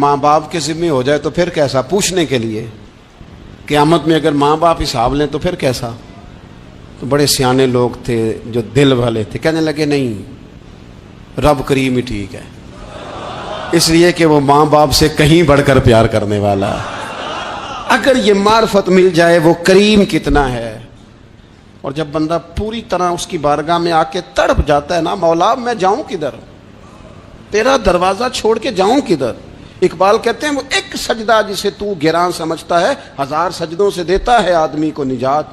ماں باپ کے ذمے ہو جائے تو پھر کیسا؟ پوچھنے کے لیے قیامت میں اگر ماں باپ حساب لیں تو پھر کیسا؟ تو بڑے سیانے لوگ تھے جو دل والے تھے، کہنے لگے نہیں، رب کریم ہی ٹھیک ہے، اس لیے کہ وہ ماں باپ سے کہیں بڑھ کر پیار کرنے والا ہے۔ اگر یہ معرفت مل جائے وہ کریم کتنا ہے، اور جب بندہ پوری طرح اس کی بارگاہ میں آ کے تڑپ جاتا ہے نا، مولا میں جاؤں کدھر، تیرا دروازہ چھوڑ کے جاؤں کدھر۔ اقبال کہتے ہیں وہ ایک سجدہ جسے تو گران سمجھتا ہے، 1000 سجدوں سے دیتا ہے آدمی کو نجات۔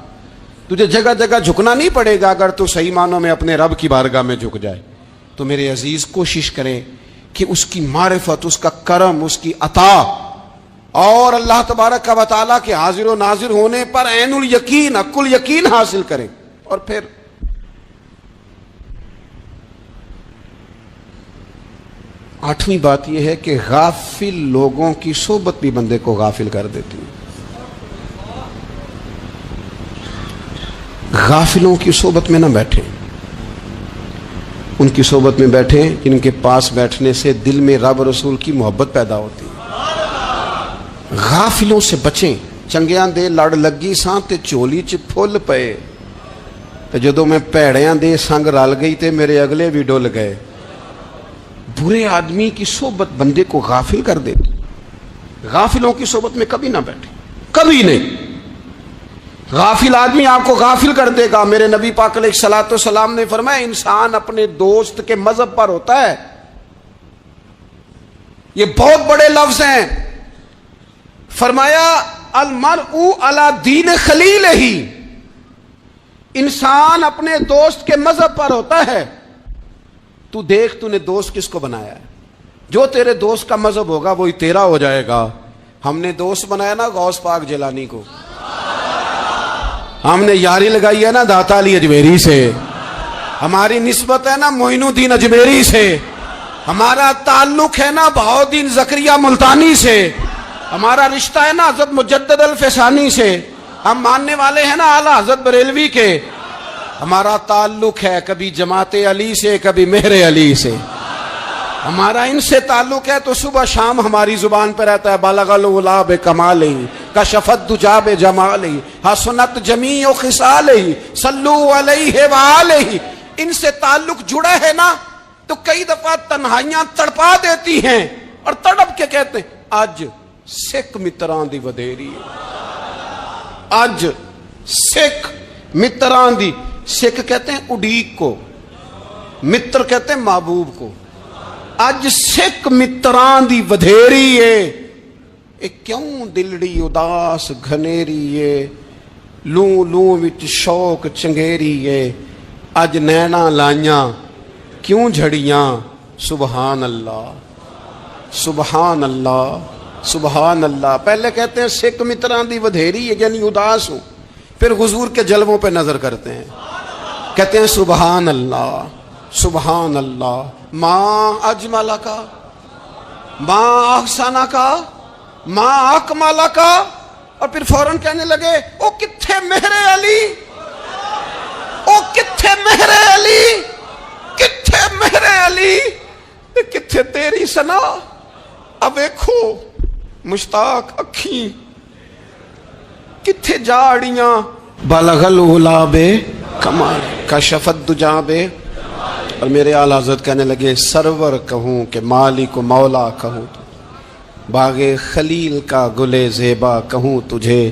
تجھے جگہ جگہ جھکنا نہیں پڑے گا اگر تو صحیح معنوں میں اپنے رب کی بارگاہ میں جھک جائے۔ تو میرے عزیز کوشش کریں کہ اس کی معرفت، اس کا کرم، اس کی عطا اور اللہ تبارک و تعالیٰ کے حاضر و ناظر ہونے پر عین الیقین، حق الیقین حاصل کریں۔ اور پھر آٹھویں بات یہ ہے کہ غافل لوگوں کی صحبت بھی بندے کو غافل کر دیتی ہے۔ غافلوں کی صحبت میں نہ بیٹھیں، ان کی صحبت میں بیٹھیں جن کے پاس بیٹھنے سے دل میں رب رسول کی محبت پیدا ہوتی ہے۔ غافلوں سے بچیں۔ چنگیاں دے لڑ لگی ساں تے چولی چ پھل پئے، تے جدوں میں پیڑیاں دے سنگ رل گئی تے میرے اگلے بھی ڈل گئے۔ برے آدمی کی صحبت بندے کو غافل کر دیتی۔ غافلوں کی صحبت میں کبھی نہ بیٹھیں، کبھی نہیں۔ غافل آدمی آپ کو غافل کر دے گا۔ میرے نبی پاک علیہ الصلوۃ والسلام نے فرمایا انسان اپنے دوست کے مذہب پر ہوتا ہے۔ یہ بہت بڑے لفظ ہیں۔ فرمایا المرء علی دین خلیلہ، انسان اپنے دوست کے مذہب پر ہوتا ہے۔ تو دیکھ تو نے دوست کس کو بنایا ہے، جو تیرے دوست کا مذہب ہوگا وہی تیرا ہو جائے گا۔ ہم نے دوست بنایا نا غوث پاک جیلانی کو، ہم نے یاری لگائی ہے نا داتا علی اجمیری سے، ہماری نسبت ہے نا معین الدین اجمیری سے، ہمارا تعلق ہے نا بہاؤالدین زکریا ملتانی سے، ہمارا رشتہ ہے نا حضرت مجدد الفسانی سے، ہم ماننے والے ہیں نا اعلیٰ حضرت بریلوی کے، ہمارا تعلق ہے کبھی جماعت علی سے کبھی مہر علی سے، ہمارا ان سے تعلق ہے تو صبح شام ہماری زبان پہ رہتا ہے بالغ العلا بکمالہ کشف الدجی بجمالہ حسنت جمیع خصالہ صلوا علیہ وآلہ۔ ان سے تعلق جڑا ہے نا تو کئی دفعہ تنہائیاں تڑپا دیتی ہیں اور تڑپ کے کہتے ہیں اج سکھ متران دی ودیری ہے، اج سکھ متران دی۔ سکھ کہتے ہیں اڈیق کو، متر کہتے ہیں محبوب کو۔ اج سکھ متران دی ودھیری ہے، اے کیوں دلڑی اداس گھنیری ہے، لوں لوں وچ شوق چنگیری ہے، اج نینا لائیاں کیوں جھڑیاں، سبحان اللہ سبحان اللہ سبحان اللہ۔ پہلے کہتے ہیں سکھ متران دی ودھیری ہے یعنی اداس ہوں، پھر حضور کے جلووں پہ نظر کرتے ہیں، کہتے ہیں سبحان اللہ سبحان اللہ، ماں اجمل کا، ماں احسن کا، ماں اکمل کا، اور پھر فوراً کہنے لگے او کتھے مہر علی، او کتھے مہر علی، کتھے مہر علی، کتھے تیری سنا، اب دیکھو مشتاق اکھیں کتھے جاڑیاں، بلغ العلا بے کمال کشف الدجی بے۔ اور میرے اعلیٰ حضرت کہنے لگے سرور کہوں کہ مالک و مولا کہوں، باغ خلیل کا گلے زیبا کہوں تجھے،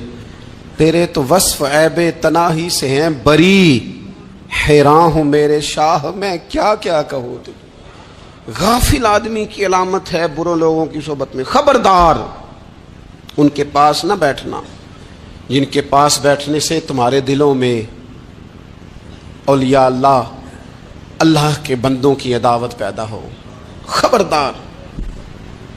تیرے تو وصف عیب تناہی سے ہیں بری، حیران ہوں میرے شاہ میں کیا کیا کہوں تجھے۔ غافل آدمی کی علامت ہے برے لوگوں کی صحبت میں۔ خبردار ان کے پاس نہ بیٹھنا جن کے پاس بیٹھنے سے تمہارے دلوں میں اولیاء اللہ، اللہ کے بندوں کی عداوت پیدا ہو۔ خبردار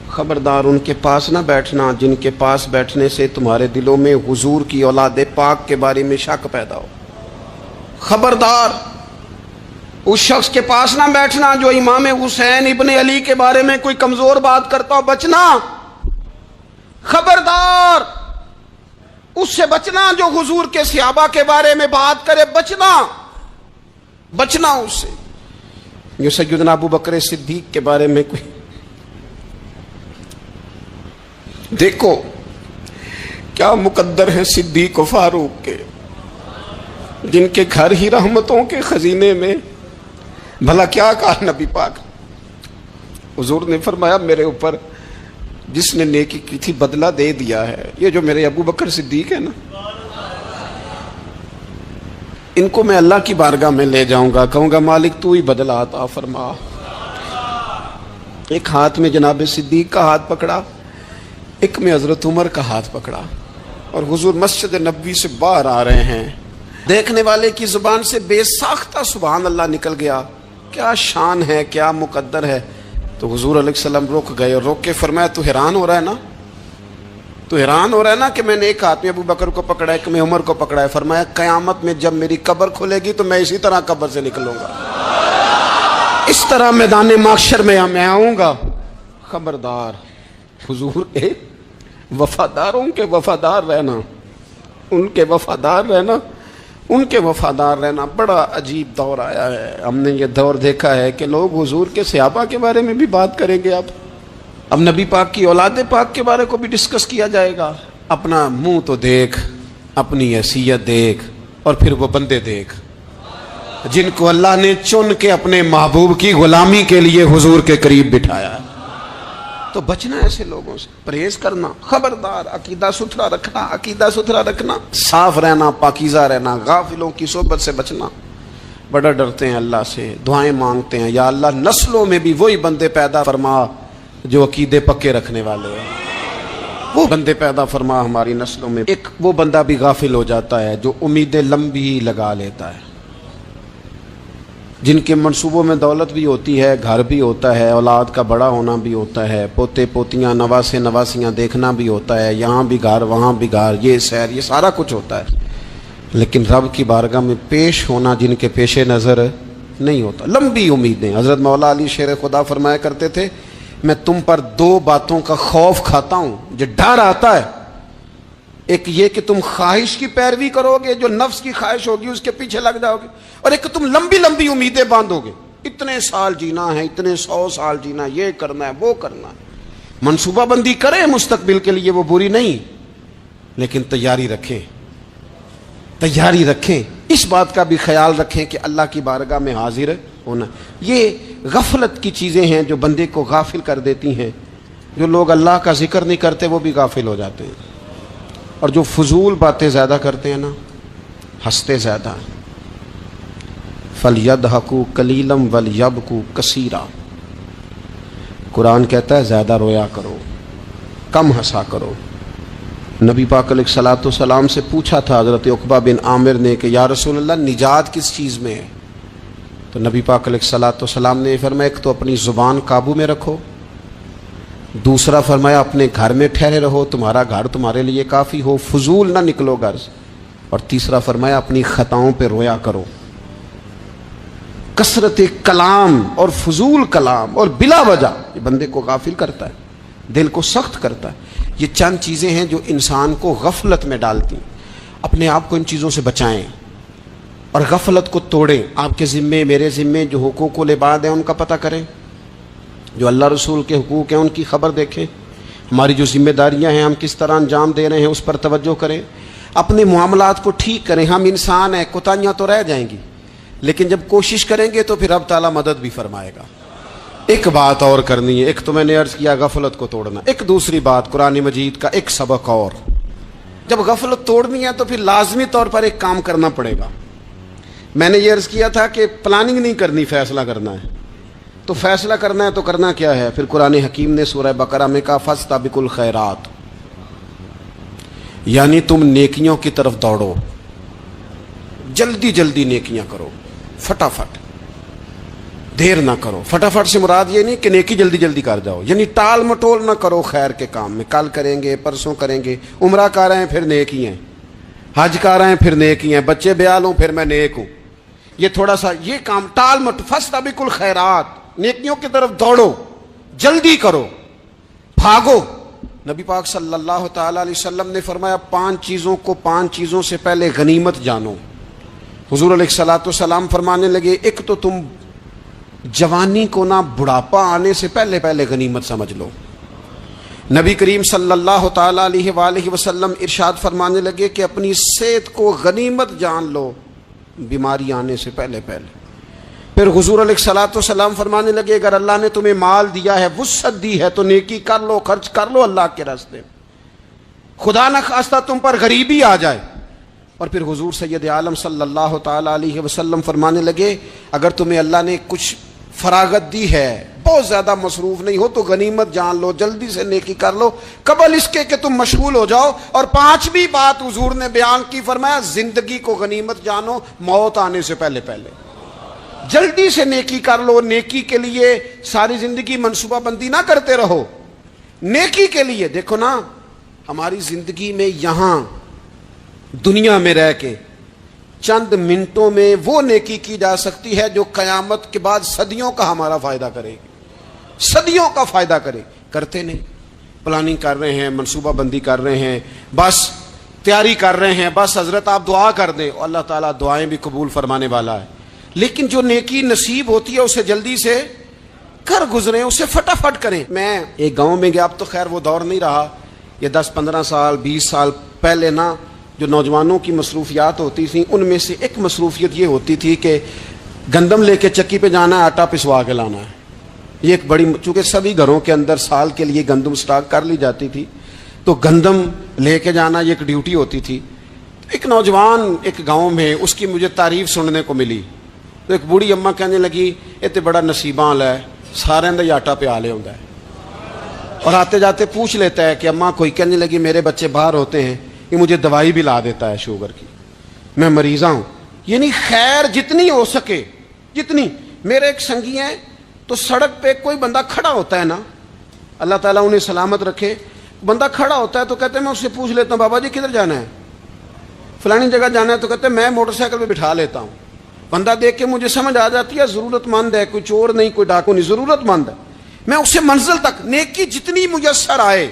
خبردار ان کے پاس نہ بیٹھنا جن کے پاس بیٹھنے سے تمہارے دلوں میں حضور کی اولاد پاک کے بارے میں شک پیدا ہو۔ خبردار اس شخص کے پاس نہ بیٹھنا جو امام حسین ابن علی کے بارے میں کوئی کمزور بات کرتا ہو، بچنا۔ خبردار اس سے بچنا جو حضور کے صحابہ کے بارے میں بات کرے، بچنا اس سے۔ جو سیدنا ابو بکر صدیق کے بارے میں کوئی دیکھو کیا مقدر ہے صدیق و فاروق کے، جن کے گھر ہی رحمتوں کے خزینے میں۔ بھلا کیا کہا نبی پاک؟ حضور نے فرمایا میرے اوپر جس نے نیکی کی تھی بدلہ دے دیا ہے۔ یہ جو میرے ابو بکر صدیق ہے نا، ان کو میں اللہ کی بارگاہ میں لے جاؤں گا، کہوں گا مالک تو ہی بدلہ عطا فرما۔ ایک ہاتھ میں جناب صدیق کا ہاتھ پکڑا، ایک میں حضرت عمر کا ہاتھ پکڑا، اور حضور مسجد نبوی سے باہر آ رہے ہیں۔ دیکھنے والے کی زبان سے بے ساختہ سبحان اللہ نکل گیا۔ کیا شان ہے، کیا مقدر ہے۔ تو حضور علیہ السلام رک گئے اور روک کے فرمایا تو حیران ہو رہا ہے نا، تو حیران ہو رہا ہے نا کہ میں نے ایک ہاتھ میں ابو بکر کو پکڑا ہے، ایک میں عمر کو پکڑا ہے۔ فرمایا قیامت میں جب میری قبر کھلے گی تو میں اسی طرح قبر سے نکلوں گا، اس طرح میدان محشر میں میں آؤں گا۔ خبردار، حضور کے وفاداروں کے وفادار رہنا، ان کے وفادار رہنا، ان کے وفادار رہنا۔ بڑا عجیب دور آیا ہے، ہم نے یہ دور دیکھا ہے کہ لوگ حضور کے صحابہ کے بارے میں بھی بات کریں گے۔ اب نبی پاک کی اولاد پاک کے بارے کو بھی ڈسکس کیا جائے گا۔ اپنا منہ تو دیکھ، اپنی حیثیت دیکھ، اور پھر وہ بندے دیکھ جن کو اللہ نے چن کے اپنے محبوب کی غلامی کے لیے حضور کے قریب بٹھایا۔ تو بچنا ایسے لوگوں سے، پرہیز کرنا، خبردار، عقیدہ ستھرا رکھنا، عقیدہ ستھرا رکھنا، صاف رہنا، پاکیزہ رہنا، غافلوں کی صحبت سے بچنا۔ بڑا ڈرتے ہیں اللہ سے، دعائیں مانگتے ہیں یا اللہ نسلوں میں بھی وہی بندے پیدا فرما جو عقیدے پکے رکھنے والے ہیں، وہ بندے پیدا فرما ہماری نسلوں میں۔ ایک وہ بندہ بھی غافل ہو جاتا ہے جو امیدیں لمبی لگا لیتا ہے، جن کے منصوبوں میں دولت بھی ہوتی ہے، گھر بھی ہوتا ہے، اولاد کا بڑا ہونا بھی ہوتا ہے، پوتے پوتیاں نواسے نواسیاں دیکھنا بھی ہوتا ہے، یہاں بھی گھر وہاں بھی گھر، یہ سیر، یہ سارا کچھ ہوتا ہے، لیکن رب کی بارگاہ میں پیش ہونا جن کے پیش نظر نہیں ہوتا۔ لمبی امیدیں۔ حضرت مولا علی شیر خدا فرمایا کرتے تھے میں تم پر دو باتوں کا خوف کھاتا ہوں، جو ڈر آتا ہے، ایک یہ کہ تم خواہش کی پیروی کرو گے، جو نفس کی خواہش ہوگی اس کے پیچھے لگ جاؤ گے، اور ایک کہ تم لمبی لمبی امیدیں باندھو گے، اتنے سال جینا ہے، اتنے 100 سال جینا، یہ کرنا ہے، وہ کرنا ہے۔ منصوبہ بندی کریں مستقبل کے لیے، وہ بری نہیں، لیکن تیاری رکھیں، تیاری رکھیں، اس بات کا بھی خیال رکھیں کہ اللہ کی بارگاہ میں حاضر ہونا۔ یہ غفلت کی چیزیں ہیں جو بندے کو غافل کر دیتی ہیں۔ جو لوگ اللہ کا ذکر نہیں کرتے وہ بھی غافل ہو جاتے ہیں، اور جو فضول باتیں زیادہ کرتے ہیں نا، ہنستے زیادہ۔ فَلْيَضْحَكُوا قَلِيلًا وَلْيَبْكُوا كَثِيرًا۔ قرآن کہتا ہے زیادہ رویا کرو، کم ہنسا کرو۔ نبی پاک علیہ الصلوۃ والسلام سے پوچھا تھا حضرت عقبہ بن عامر نے کہ یا رسول اللہ نجات کس چیز میں ہے؟ تو نبی پاک علیہ الصلوۃ والسلام نے فرمایا ایک تو اپنی زبان قابو میں رکھو، دوسرا فرمایا اپنے گھر میں ٹھہرے رہو، تمہارا گھر تمہارے لیے کافی ہو، فضول نہ نکلو گھر سے، اور تیسرا فرمایا اپنی خطاؤں پہ رویا کرو۔ کثرت کلام اور فضول کلام اور بلا وجہ یہ بندے کو غافل کرتا ہے، دل کو سخت کرتا ہے۔ یہ چند چیزیں ہیں جو انسان کو غفلت میں ڈالتی ہیں۔ اپنے آپ کو ان چیزوں سے بچائیں اور غفلت کو توڑیں۔ آپ کے ذمے، میرے ذمے جو حقوق العباد ہیں ان کا پتہ کریں، جو اللہ رسول کے حقوق ہیں ان کی خبر دیکھیں، ہماری جو ذمہ داریاں ہیں ہم کس طرح انجام دے رہے ہیں اس پر توجہ کریں، اپنے معاملات کو ٹھیک کریں۔ ہم انسان ہیں، کوتاہیاں تو رہ جائیں گی، لیکن جب کوشش کریں گے تو پھر رب تعالیٰ مدد بھی فرمائے گا۔ ایک بات اور کرنی ہے، ایک تو میں نے عرض کیا غفلت کو توڑنا، ایک دوسری بات قرآن مجید کا ایک سبق اور، جب غفلت توڑنی ہے تو پھر لازمی طور پر ایک کام کرنا پڑے گا۔ میں نے یہ عرض کیا تھا کہ پلاننگ نہیں کرنی، فیصلہ کرنا ہے۔ تو فیصلہ کرنا ہے تو کرنا کیا ہے؟ پھر قرآن حکیم نے سورہ بقرہ میں کہا فاستبقوا الخیرات، یعنی تم نیکیوں کی طرف دوڑو، جلدی جلدی نیکیاں کرو، فٹافٹ، دیر نہ کرو۔ فٹافٹ سے مراد یہ نہیں کہ نیکی جلدی جلدی کر جاؤ، یعنی ٹال مٹول نہ کرو خیر کے کام میں، کل کریں گے، پرسوں کریں گے، عمرہ کر رہے ہیں پھر نیکی ہیں، حج کر رہے ہیں پھر نیکی ہیں، بچے بیال ہوں پھر میں نیک ہوں، یہ تھوڑا سا یہ کام ٹال مٹ، فاستبقوا الخیرات، نیکیوں کی طرف دوڑو، جلدی کرو، بھاگو۔ نبی پاک صلی اللہ تعالی علیہ وسلم نے فرمایا 5 چیزوں سے پہلے غنیمت جانو۔ حضور علیہ الصلوۃ والسلام فرمانے لگے ایک تو تم جوانی کو نہ بڑھاپا آنے سے پہلے غنیمت سمجھ لو، نبی کریم صلی اللہ تعالیٰ علیہ وآلہ وسلم ارشاد فرمانے لگے کہ اپنی صحت کو غنیمت جان لو بیماری آنے سے پہلے پہلے۔ پھر حضور علیہ الصلوۃ والسلام فرمانے لگے اگر اللہ نے تمہیں مال دیا ہے، وسعت دی ہے، تو نیکی کر لو، خرچ کر لو اللہ کے راستے میں، خدا نہ خواستہ تم پر غریبی آ جائے۔ اور پھر حضور سید عالم صلی اللہ تعالیٰ علیہ وسلم فرمانے لگے اگر تمہیں اللہ نے کچھ فراغت دی ہے، بہت زیادہ مصروف نہیں ہو، تو غنیمت جان لو، جلدی سے نیکی کر لو قبل اس کے کہ تم مشغول ہو جاؤ۔ اور پانچویں بات حضور نے بیان کی، فرمایا زندگی کو غنیمت جانو موت آنے سے پہلے پہلے، جلدی سے نیکی کر لو۔ نیکی کے لیے ساری زندگی منصوبہ بندی نہ کرتے رہو، نیکی کے لیے دیکھو نا، ہماری زندگی میں یہاں دنیا میں رہ کے چند منٹوں میں وہ نیکی کی جا سکتی ہے جو قیامت کے بعد صدیوں کا ہمارا فائدہ کرے گی، صدیوں کا فائدہ کرتے نہیں، پلاننگ کر رہے ہیں، منصوبہ بندی کر رہے ہیں، بس تیاری کر رہے ہیں، بس حضرت آپ دعا کر دیں، اللہ تعالیٰ دعائیں بھی قبول فرمانے والا ہے۔ لیکن جو نیکی نصیب ہوتی ہے اسے جلدی سے کر گزریں، اسے فٹافٹ کریں۔ میں ایک گاؤں میں گیا، اب تو خیر وہ دور نہیں رہا، یہ 10-15 سال 20 سال پہلے نا جو نوجوانوں کی مصروفیات ہوتی تھیں ان میں سے ایک مصروفیت یہ ہوتی تھی کہ گندم لے کے چکی پہ جانا ہے، آٹا پسوا کے لانا ہے۔ یہ ایک بڑی، چونکہ سبھی گھروں کے اندر سال کے لیے گندم سٹاک کر لی جاتی تھی، تو گندم لے کے جانا یہ ایک ڈیوٹی ہوتی تھی۔ ایک نوجوان ایک گاؤں میں، اس کی مجھے تعریف سننے کو ملی، تو ایک بوڑھی اماں کہنے لگی یہ تو بڑا نصیباں والا ہے، سارے اندر یہ آٹا پیا لے ہوتا ہے، اور آتے جاتے پوچھ لیتا ہے کہ اماں کوئی، کہنے لگی میرے بچے باہر ہوتے ہیں، یہ مجھے دوائی بھی لا دیتا ہے شوگر کی، میں مریضہ ہوں۔ یعنی خیر جتنی ہو سکے، جتنی۔ میرے ایک سنگی ہیں، تو سڑک پہ کوئی بندہ کھڑا ہوتا ہے نا، اللہ تعالیٰ انہیں سلامت رکھے، بندہ کھڑا ہوتا ہے تو کہتے ہیں میں اس سے پوچھ لیتا ہوں بابا جی کدھر جانا ہے، فلانی جگہ جانا ہے، تو کہتے ہیں میں موٹر سائیکل پہ بٹھا لیتا ہوں۔ بندہ دیکھ کے مجھے سمجھ آ جاتی ہے ضرورت مند ہے، کوئی چور نہیں، کوئی ڈاکو نہیں، ضرورت مند ہے، میں اسے منزل تک نیکی جتنی میسر آئے،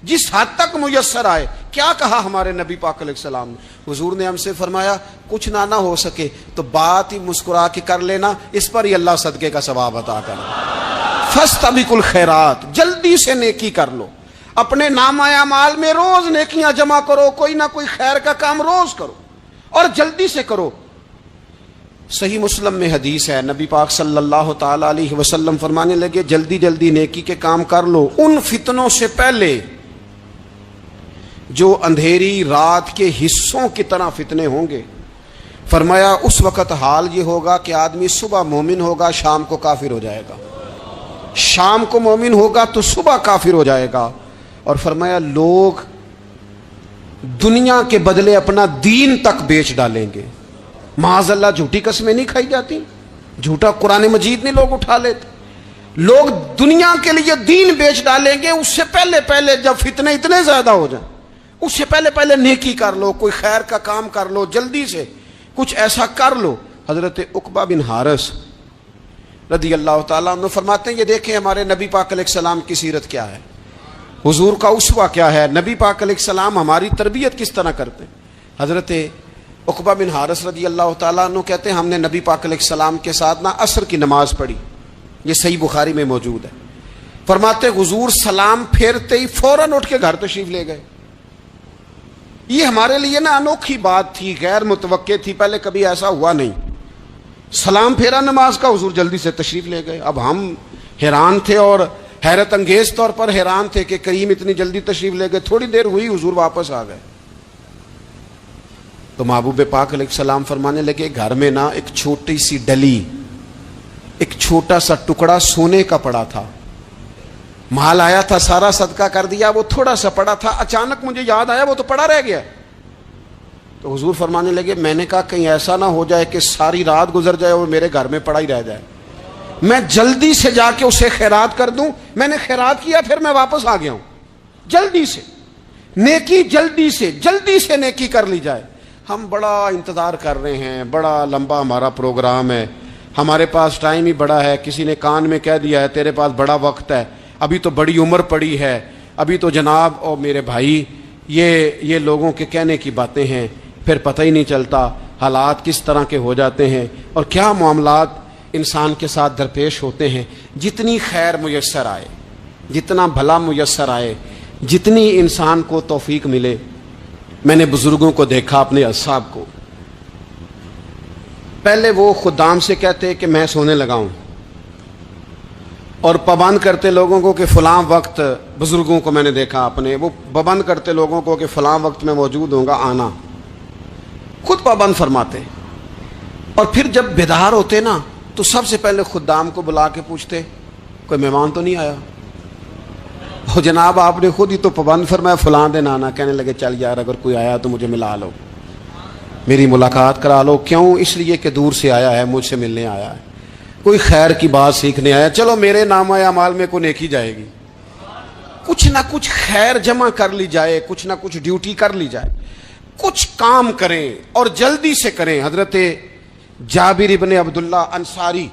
جس حد تک میسر آئے۔ کیا کہا ہمارے نبی پاک علیہ السلام نے؟ حضور نے ہم سے فرمایا کچھ نہ ہو سکے تو بات ہی مسکرا کے کر لینا، اس پر ہی اللہ صدقے کا ثواب عطا کرنا۔ فاستبقوا الخیرات، جلدی سے نیکی کر لو، اپنے نامہ اعمال میں روز نیکیاں جمع کرو، کوئی نہ کوئی خیر کا کام روز کرو اور جلدی سے کرو۔ صحیح مسلم میں حدیث ہے، نبی پاک صلی اللہ تعالی علیہ وسلم فرمانے لگے جلدی جلدی نیکی کے کام کر لو ان فتنوں سے پہلے جو اندھیری رات کے حصوں کی طرح فتنے ہوں گے۔ فرمایا اس وقت حال یہ ہوگا کہ آدمی صبح مومن ہوگا، شام کو کافر ہو جائے گا، شام کو مومن ہوگا تو صبح کافر ہو جائے گا۔ اور فرمایا لوگ دنیا کے بدلے اپنا دین تک بیچ ڈالیں گے۔ معاذ اللہ جھوٹی قسمیں نہیں کھائی جاتی، جھوٹا قرآن مجید نہیں لوگ اٹھا لیتے، لوگ دنیا کے لیے دین بیچ ڈالیں گے۔ اس سے پہلے پہلے جب فتنے اتنے زیادہ ہو جائیں، اس سے پہلے پہلے نیکی کر لو، کوئی خیر کا کام کر لو، جلدی سے کچھ ایسا کر لو۔ حضرت عقبہ بن حارث رضی اللہ تعالیٰ عنہ فرماتے ہیں یہ دیکھیں ہمارے نبی پاک علیہ السلام کی سیرت کیا ہے، حضور کا اسوہ کیا ہے، نبی پاک علیہ السلام ہماری تربیت کس طرح کرتے ہیں۔ حضرت عقبہ بن حارث رضی اللہ تعالیٰ عنہ کہتے ہیں ہم نے نبی پاک علیہ السلام کے ساتھ نا عصر کی نماز پڑھی، یہ صحیح بخاری میں موجود ہے۔ فرماتے حضور سلام پھیرتے ہی فوراً اٹھ کے گھر تشریف لے گئے۔ یہ ہمارے لیے نا انوکھی بات تھی، غیر متوقع تھی، پہلے کبھی ایسا ہوا نہیں۔ سلام پھیرا نماز کا، حضور جلدی سے تشریف لے گئے۔ اب ہم حیران تھے اور حیرت انگیز طور پر حیران تھے کہ کریم اتنی جلدی تشریف لے گئے۔ تھوڑی دیر ہوئی حضور واپس آ گئے تو محبوب پاک علیہ السلام فرمانے لگے گھر میں نا ایک چھوٹی سی ڈلی، ایک چھوٹا سا ٹکڑا سونے کا پڑا تھا، مال آیا تھا سارا صدقہ کر دیا، وہ تھوڑا سا پڑا تھا، اچانک مجھے یاد آیا وہ تو پڑا رہ گیا۔ تو حضور فرمانے لگے میں نے کہا کہیں ایسا نہ ہو جائے کہ ساری رات گزر جائے اور میرے گھر میں پڑا ہی رہ جائے، میں جلدی سے جا کے اسے خیرات کر دوں۔ میں نے خیرات کیا پھر میں واپس آ گیا ہوں۔ جلدی سے نیکی، جلدی سے نیکی کر لی جائے۔ ہم بڑا انتظار کر رہے ہیں، بڑا لمبا ہمارا پروگرام ہے، ہمارے پاس ٹائم ہی بڑا ہے، کسی نے کان میں کہہ دیا ہے تیرے پاس بڑا وقت ہے، ابھی تو بڑی عمر پڑی ہے، ابھی تو جناب اور میرے بھائی یہ لوگوں کے کہنے کی باتیں ہیں، پھر پتہ ہی نہیں چلتا حالات کس طرح کے ہو جاتے ہیں اور کیا معاملات انسان کے ساتھ درپیش ہوتے ہیں۔ جتنی خیر میسر آئے جتنا بھلا میسر آئے، جتنی انسان کو توفیق ملے. میں نے بزرگوں کو دیکھا، اپنے اصحاب کو، پہلے وہ خدام سے کہتے کہ میں سونے لگا ہوں، اور پابند کرتے لوگوں کو کہ فلاں وقت، بزرگوں کو میں نے دیکھا اپنے، وہ پابند کرتے لوگوں کو کہ فلاں وقت میں موجود ہوں گا، آنا، خود پابند فرماتے. اور پھر جب بیدار ہوتے نا تو سب سے پہلے خدام کو بلا کے پوچھتے کوئی مہمان تو نہیں آیا؟ وہ جناب آپ نے خود ہی تو پابند فرمایا فلاں دن آنا. کہنے لگے چل یار اگر کوئی آیا تو مجھے ملا لو، میری ملاقات کرا لو. کیوں؟ اس لیے کہ دور سے آیا ہے، مجھ سے ملنے آیا ہے، کوئی خیر کی بات سیکھنے آیا. چلو میرے نام اعمال میں کوئی نیکی جائے گی، کچھ نہ کچھ خیر جمع کر لی جائے، کچھ نہ کچھ ڈیوٹی کر لی جائے، کچھ کام کریں اور جلدی سے کریں. حضرت جابر ابن عبداللہ انصاری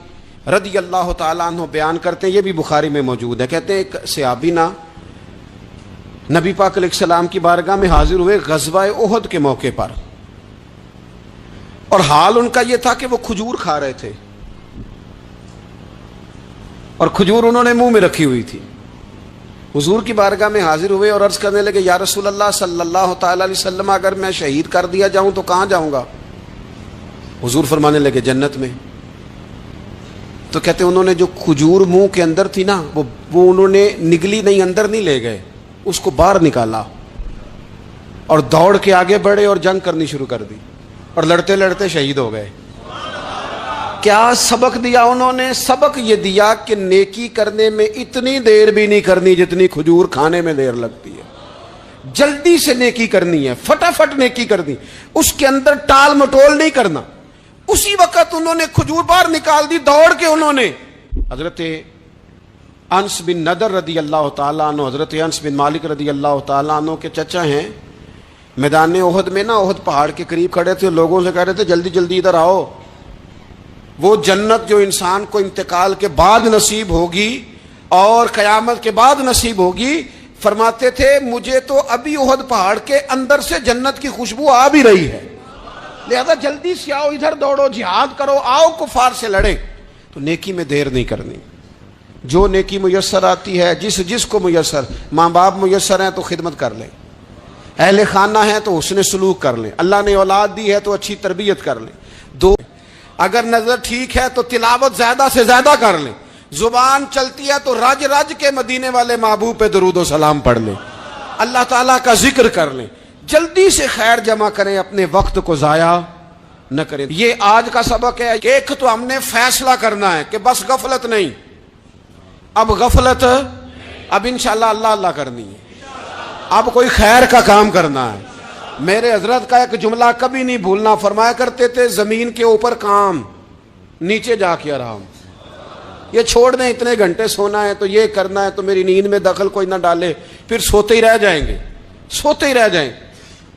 رضی اللہ تعالیٰ عنہ بیان کرتے ہیں، یہ بھی بخاری میں موجود ہے. کہتے ہیں ایک صحابی نا نبی پاک علیہ السلام کی بارگاہ میں حاضر ہوئے غزوہ احد کے موقع پر، اور حال ان کا یہ تھا کہ وہ کھجور کھا رہے تھے، اور کھجور انہوں نے منہ میں رکھی ہوئی تھی. حضور کی بارگاہ میں حاضر ہوئے اور عرض کرنے لگے یا رسول اللہ صلی اللہ تعالی علیہ وسلم اگر میں شہید کر دیا جاؤں تو کہاں جاؤں گا؟ حضور فرمانے لگے جنت میں. تو کہتے انہوں نے جو کھجور منہ کے اندر تھی نا وہ انہوں نے نگلی نہیں، اندر نہیں لے گئے، اس کو باہر نکالا اور دوڑ کے آگے بڑھے اور جنگ کرنی شروع کر دی، اور لڑتے لڑتے شہید ہو گئے. کیا سبق دیا انہوں نے؟ سبق یہ دیا کہ نیکی کرنے میں اتنی دیر بھی نہیں کرنی جتنی کھجور کھانے میں دیر لگتی ہے. جلدی سے نیکی کرنی ہے، فٹافٹ نیکی کرنی، اس کے اندر ٹال مٹول نہیں کرنا. اسی وقت انہوں نے کھجور باہر نکال دی، دوڑ کے انہوں نے. حضرت انس بن نضر رضی اللہ تعالیٰ عنہ، حضرت انس بن مالک رضی اللہ تعالیٰ عنہ کے چچا ہیں، میدان احد میں نا، احد پہاڑ کے قریب کھڑے تھے، لوگوں سے کہہ رہے تھے جلدی جلدی ادھر آؤ، وہ جنت جو انسان کو انتقال کے بعد نصیب ہوگی اور قیامت کے بعد نصیب ہوگی. فرماتے تھے مجھے تو ابھی احد پہاڑ کے اندر سے جنت کی خوشبو آ بھی رہی ہے، لہذا جلدی سے آؤ، ادھر دوڑو، جہاد کرو، آؤ کفار سے لڑیں. تو نیکی میں دیر نہیں کرنی. جو نیکی میسر آتی ہے، جس کو میسر، ماں باپ میسر ہیں تو خدمت کر لیں، اہل خانہ ہیں تو حسن سلوک کر لیں، اللہ نے اولاد دی ہے تو اچھی تربیت کر لیں. دو، اگر نظر ٹھیک ہے تو تلاوت زیادہ سے زیادہ کر لیں، زبان چلتی ہے تو رج رج کے مدینے والے محبوب پہ درود و سلام پڑھ لیں، اللہ تعالیٰ کا ذکر کر لیں. جلدی سے خیر جمع کریں، اپنے وقت کو ضائع نہ کریں. یہ آج کا سبق ہے. ایک تو ہم نے فیصلہ کرنا ہے کہ بس غفلت نہیں، اب غفلت، اب انشاءاللہ اللہ اللہ کرنی ہے، اب کوئی خیر کا کام کرنا ہے. میرے حضرت کا ایک جملہ کبھی نہیں بھولنا، فرمایا کرتے تھے زمین کے اوپر کام، نیچے جا کے آرام. یہ چھوڑ دیں اتنے گھنٹے سونا ہے تو یہ کرنا ہے تو میری نیند میں دخل کوئی نہ ڈالے، پھر سوتے ہی رہ جائیں گے، سوتے ہی رہ جائیں.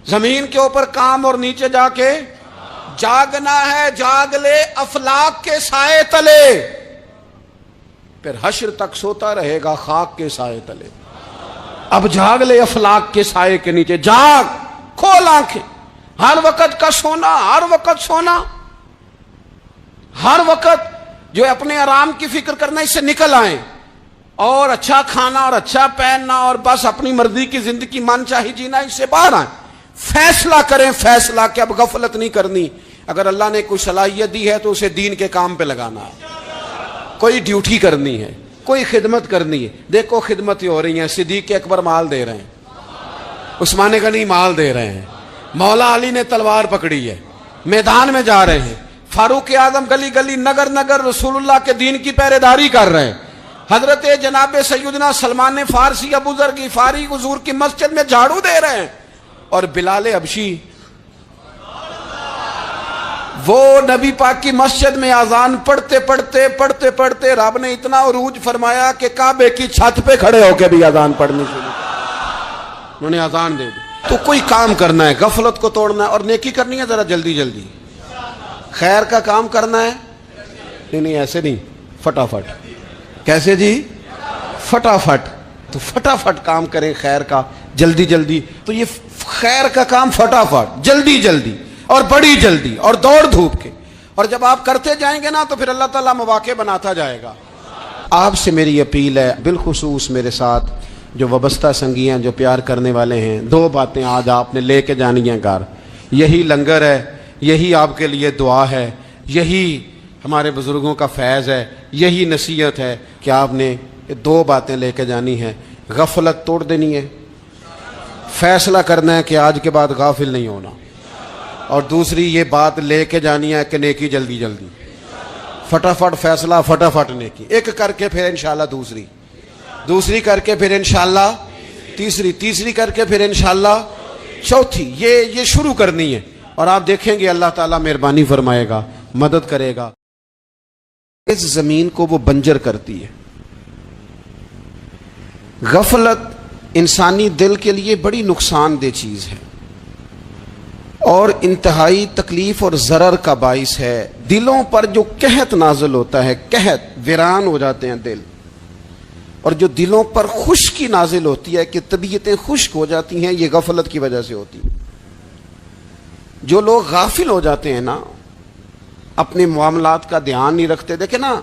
زمین کے اوپر کام اور نیچے جا کے جاگنا ہے. جاگ لے افلاک کے سائے تلے، پھر حشر تک سوتا رہے گا خاک کے سائے تلے. اب جاگ لے افلاک کے سائے کے نیچے، جاگ، کھول آنکھیں. ہر وقت کا سونا، ہر وقت سونا، ہر وقت جو اپنے آرام کی فکر کرنا، اس سے نکل آئیں اور اچھا کھانا اور اچھا پہننا اور بس اپنی مرضی کی زندگی من چاہی جینا، اس سے باہر آئیں. فیصلہ کریں، فیصلہ کہ اب غفلت نہیں کرنی. اگر اللہ نے کوئی صلاحیت دی ہے تو اسے دین کے کام پہ لگانا ہے، کوئی ڈیوٹی کرنی ہے، کوئی خدمت کرنی ہے. دیکھو خدمتیں ہو رہی ہیں، صدیق اکبر مال دے رہے ہیں، عثمان غنی مال دے رہے ہیں، مولا علی نے تلوار پکڑی ہے، میدان میں جا رہے ہیں، فاروق اعظم گلی گلی نگر نگر رسول اللہ کے دین کی پہرے داری کر رہے ہیں. حضرت جناب سیدنا سلمان فارسی ابو ذر غفاری حضور کی مسجد میں جھاڑو دے رہے ہیں، اور بلال حبشی وہ نبی پاک کی مسجد میں اذان پڑھتے پڑھتے رب نے اتنا عروج فرمایا کہ کعبے کی چھت پہ کھڑے ہو کے بھی اذان پڑھنی شروع کی، انہوں نے اذان دے دی. تو کوئی کام کرنا ہے، غفلت کو توڑنا ہے اور نیکی کرنی ہے ذرا جلدی جلدی. خیر کا کام کرنا ہے، نہیں ایسے نہیں، فٹافٹ. کیسے جی؟ فٹافٹ. تو فٹافٹ کام کریں خیر کا، جلدی جلدی. تو یہ خیر کا کام فٹافٹ، جلدی جلدی اور بڑی جلدی اور دوڑ دھوپ کے. اور جب آپ کرتے جائیں گے نا تو پھر اللہ تعالیٰ مواقع بناتا جائے گا. آپ سے میری اپیل ہے، بالخصوص میرے ساتھ جو وابستہ سنگی ہیں، جو پیار کرنے والے ہیں، دو باتیں آج آپ نے لے کے جانی ہیں گھر۔ یہی لنگر ہے، یہی آپ کے لیے دعا ہے، یہی ہمارے بزرگوں کا فیض ہے، یہی نصیحت ہے کہ آپ نے یہ دو باتیں لے کے جانی ہیں۔ غفلت توڑ دینی ہے، فیصلہ کرنا ہے کہ آج کے بعد غافل نہیں ہونا، اور دوسری یہ بات لے کے جانی ہے کہ نیکی جلدی جلدی، فٹافٹ فیصلہ، فٹافٹ نیکی، ایک کر کے پھر انشاءاللہ دوسری کر کے پھر انشاءاللہ تیسری کر کے پھر انشاءاللہ چوتھی، یہ شروع کرنی ہے، اور آپ دیکھیں گے اللہ تعالیٰ مہربانی فرمائے گا، مدد کرے گا۔ اس زمین کو وہ بنجر کرتی ہے۔ غفلت انسانی دل کے لیے بڑی نقصان دہ چیز ہے اور انتہائی تکلیف اور ضرر کا باعث ہے۔ دلوں پر جو قحط نازل ہوتا ہے، قحط، ویران ہو جاتے ہیں دل، اور جو دلوں پر خشکی نازل ہوتی ہے کہ طبیعتیں خشک ہو جاتی ہیں، یہ غفلت کی وجہ سے ہوتی ہے۔ جو لوگ غافل ہو جاتے ہیں نا، اپنے معاملات کا دھیان نہیں رکھتے، دیکھیں نا،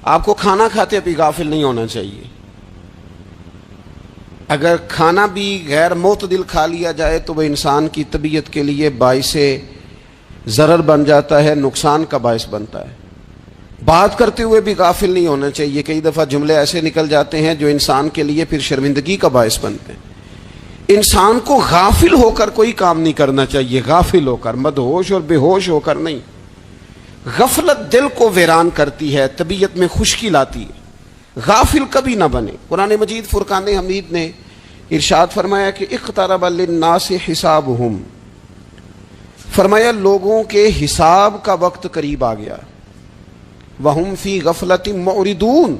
آپ کو کھانا کھاتے بھی غافل نہیں ہونا چاہیے۔ اگر کھانا بھی غیر معتدل کھا لیا جائے تو وہ انسان کی طبیعت کے لیے باعث ضرر بن جاتا ہے، نقصان کا باعث بنتا ہے۔ بات کرتے ہوئے بھی غافل نہیں ہونا چاہیے، کئی دفعہ جملے ایسے نکل جاتے ہیں جو انسان کے لیے پھر شرمندگی کا باعث بنتے ہیں۔ انسان کو غافل ہو کر کوئی کام نہیں کرنا چاہیے، غافل ہو کر، مدہوش اور بے ہوش ہو کر نہیں۔ غفلت دل کو ویران کرتی ہے، طبیعت میں خشکی لاتی ہے۔ غافل کبھی نہ بنے۔ قرآن مجید فرقان حمید نے ارشاد فرمایا کہ اقترب للناس حسابہم، فرمایا لوگوں کے حساب کا وقت قریب آ گیا، وہم فی غفلت معرضون،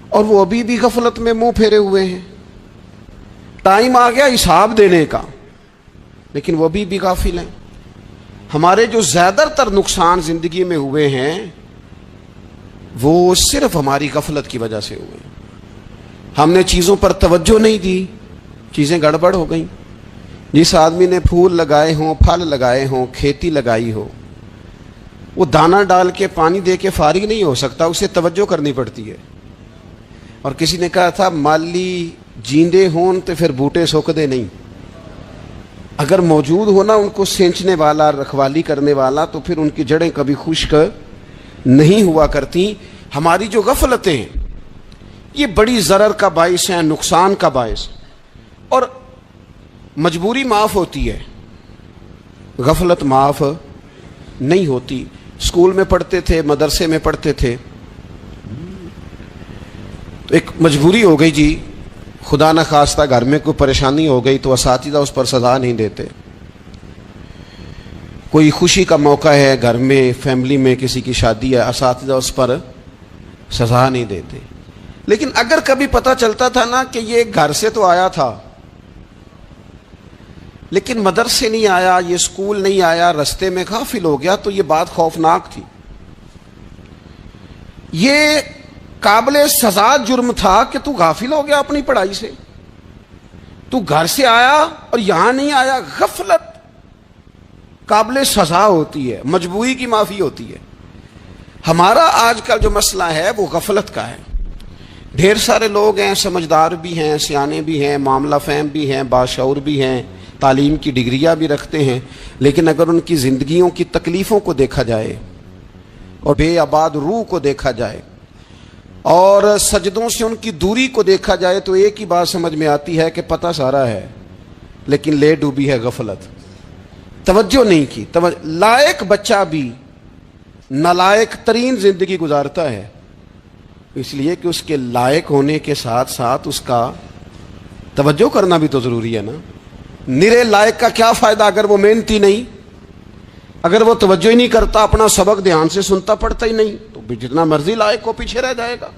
اور وہ ابھی بھی غفلت میں منہ پھیرے ہوئے ہیں۔ ٹائم آ گیا حساب دینے کا، لیکن وہ ابھی بھی غافل ہیں۔ ہمارے جو زیادہ تر نقصان زندگی میں ہوئے ہیں وہ صرف ہماری غفلت کی وجہ سے ہوئے۔ ہم نے چیزوں پر توجہ نہیں دی، چیزیں گڑبڑ ہو گئیں۔ جس آدمی نے پھول لگائے ہوں، پھل لگائے ہوں، کھیتی لگائی ہو، وہ دانہ ڈال کے پانی دے کے فارغ نہیں ہو سکتا، اسے توجہ کرنی پڑتی ہے۔ اور کسی نے کہا تھا مالی جیندے ہون تو پھر بوٹے سوکھدے نہیں، اگر موجود ہونا ان کو سینچنے والا، رکھوالی کرنے والا، تو پھر ان کی جڑیں کبھی خشک نہیں ہوا کرتی۔ ہماری جو غفلتیں ہیں یہ بڑی ضرر کا باعث ہیں، نقصان کا باعث، اور مجبوری معاف ہوتی ہے، غفلت معاف نہیں ہوتی۔ اسکول میں پڑھتے تھے، مدرسے میں پڑھتے تھے، تو ایک مجبوری ہو گئی جی، خدا نہ خواستہ گھر میں کوئی پریشانی ہو گئی تو اساتذہ اس پر سزا نہیں دیتے۔ کوئی خوشی کا موقع ہے گھر میں، فیملی میں کسی کی شادی ہے، اساتذہ اس پر سزا نہیں دیتے۔ لیکن اگر کبھی پتہ چلتا تھا نا کہ یہ گھر سے تو آیا تھا لیکن مدرسے نہیں آیا، یہ اسکول نہیں آیا، رستے میں غافل ہو گیا، تو یہ بات خوفناک تھی۔ یہ قابل سزا جرم تھا کہ تو غافل ہو گیا اپنی پڑھائی سے، تو گھر سے آیا اور یہاں نہیں آیا۔ غفلت قابل سزا ہوتی ہے، مجبوری کی معافی ہوتی ہے۔ ہمارا آج کا جو مسئلہ ہے وہ غفلت کا ہے۔ ڈھیر سارے لوگ ہیں، سمجھدار بھی ہیں، سیانے بھی ہیں، معاملہ فہم بھی ہیں، باشعور بھی ہیں، تعلیم کی ڈگریاں بھی رکھتے ہیں، لیکن اگر ان کی زندگیوں کی تکلیفوں کو دیکھا جائے اور بے آباد روح کو دیکھا جائے اور سجدوں سے ان کی دوری کو دیکھا جائے تو ایک ہی بات سمجھ میں آتی ہے کہ پتہ سارا ہے لیکن لے ڈوبی ہے غفلت، توجہ نہیں کی۔ لائق بچہ بھی نالائق ترین زندگی گزارتا ہے، اس لیے کہ اس کے لائق ہونے کے ساتھ ساتھ اس کا توجہ کرنا بھی تو ضروری ہے نا۔ نرے لائق کا کیا فائدہ اگر وہ محنتی نہیں، اگر وہ توجہ ہی نہیں کرتا، اپنا سبق دھیان سے سنتا پڑھتا ہی نہیں، تو بھی جتنا مرضی لائق ہو پیچھے رہ جائے گا۔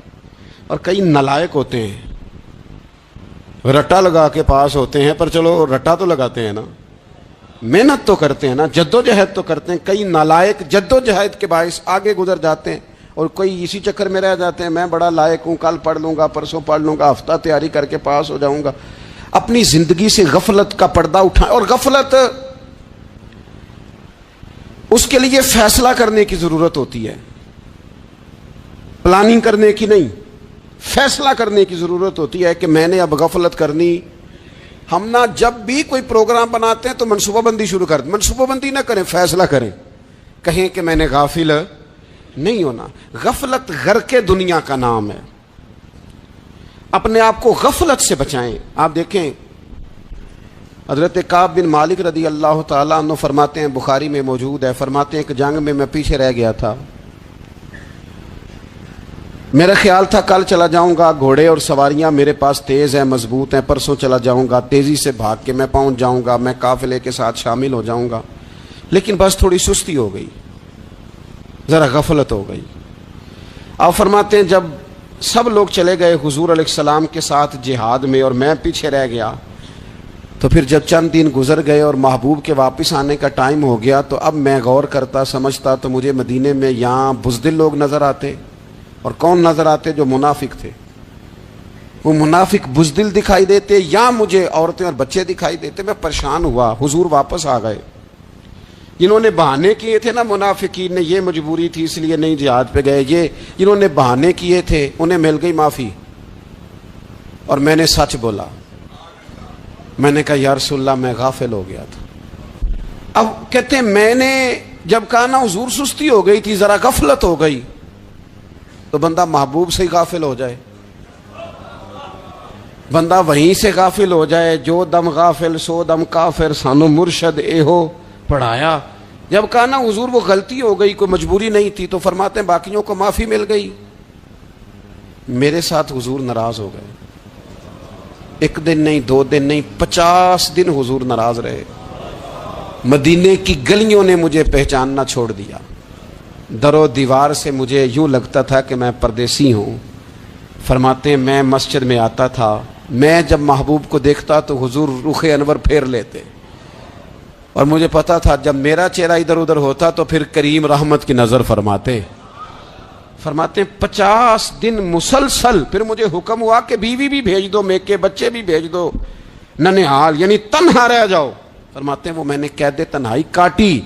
اور کئی نالائق ہوتے ہیں، رٹا لگا کے پاس ہوتے ہیں، پر چلو رٹا تو لگاتے ہیں نا، محنت تو کرتے ہیں نا، جدوجہد تو کرتے ہیں۔ کئی نالائق جدوجہد کے باعث آگے گزر جاتے ہیں اور کوئی اسی چکر میں رہ جاتے ہیں، میں بڑا لائق ہوں، کل پڑھ لوں گا، پرسوں پڑھ لوں گا، ہفتہ تیاری کر کے پاس ہو جاؤں گا۔ اپنی زندگی سے غفلت کا پردہ اٹھائیں، اور غفلت اس کے لیے فیصلہ کرنے کی ضرورت ہوتی ہے۔ پلاننگ کرنے کی نہیں، فیصلہ کرنے کی ضرورت ہوتی ہے کہ میں نے اب غفلت کرنی۔ ہم نہ جب بھی کوئی پروگرام بناتے ہیں تو منصوبہ بندی شروع کر دیں، منصوبہ بندی نہ کریں، فیصلہ کریں، کہیں کہ میں نے غافل نہیں ہونا۔ غفلت غرق دنیا کا نام ہے، اپنے آپ کو غفلت سے بچائیں۔ آپ دیکھیں حضرت کعب بن مالک رضی اللہ تعالیٰ عنہ فرماتے ہیں، بخاری میں موجود ہے، فرماتے ہیں کہ جنگ میں پیچھے رہ گیا تھا، میرا خیال تھا کل چلا جاؤں گا، گھوڑے اور سواریاں میرے پاس تیز ہیں، مضبوط ہیں، پرسوں چلا جاؤں گا، تیزی سے بھاگ کے میں پہنچ جاؤں گا، میں قافلے کے ساتھ شامل ہو جاؤں گا، لیکن بس تھوڑی سستی ہو گئی، ذرا غفلت ہو گئی۔ آپ فرماتے ہیں جب سب لوگ چلے گئے حضور علیہ السلام کے ساتھ جہاد میں اور میں پیچھے رہ گیا، تو پھر جب چند دن گزر گئے اور محبوب کے واپس آنے کا ٹائم ہو گیا تو اب میں غور کرتا سمجھتا تو مجھے مدینے میں یہاں بزدل لوگ نظر آتے، اور کون نظر آتے؟ جو منافق تھے، وہ منافق بزدل دکھائی دیتے، یا مجھے عورتیں اور بچے دکھائی دیتے۔ میں پریشان ہوا، حضور واپس آ گئے۔ جنہوں نے بہانے کیے تھے نا منافقین نے، یہ مجبوری تھی اس لیے نہیں جہاد پہ گئے، یہ جنہوں نے بہانے کیے تھے انہیں مل گئی معافی، اور میں نے سچ بولا، میں نے کہا یا رسول اللہ میں غافل ہو گیا تھا۔ اب کہتے ہیں میں نے جب کہا نا حضور سستی ہو گئی تھی، ذرا غفلت ہو گئی، تو بندہ محبوب سے ہی غافل ہو جائے، بندہ وہیں سے غافل ہو جائے۔ جو دم غافل سو دم کافر، سانو مرشد اے ہو پڑھایا۔ جب کہا نا حضور وہ غلطی ہو گئی، کوئی مجبوری نہیں تھی، تو فرماتے ہیں باقیوں کو معافی مل گئی، میرے ساتھ حضور ناراض ہو گئے۔ ایک دن نہیں، 2 دن نہیں، 50 دن حضور ناراض رہے۔ مدینے کی گلیوں نے مجھے پہچاننا چھوڑ دیا، در و دیوار سے مجھے یوں لگتا تھا کہ میں پردیسی ہوں۔ فرماتے ہیں میں مسجد میں آتا تھا، میں جب محبوب کو دیکھتا تو حضور رخ انور پھیر لیتے، اور مجھے پتا تھا جب میرا چہرہ ادھر ادھر ہوتا تو پھر کریم رحمت کی نظر فرماتے۔ فرماتے ہیں 50 دن مسلسل، پھر مجھے حکم ہوا کہ بیوی بھی بھیج دو، میکے بچے بھی بھیج دو، ننہال یعنی تنہا رہ جاؤ۔ فرماتے ہیں وہ میں نے قید تنہائی کاٹی،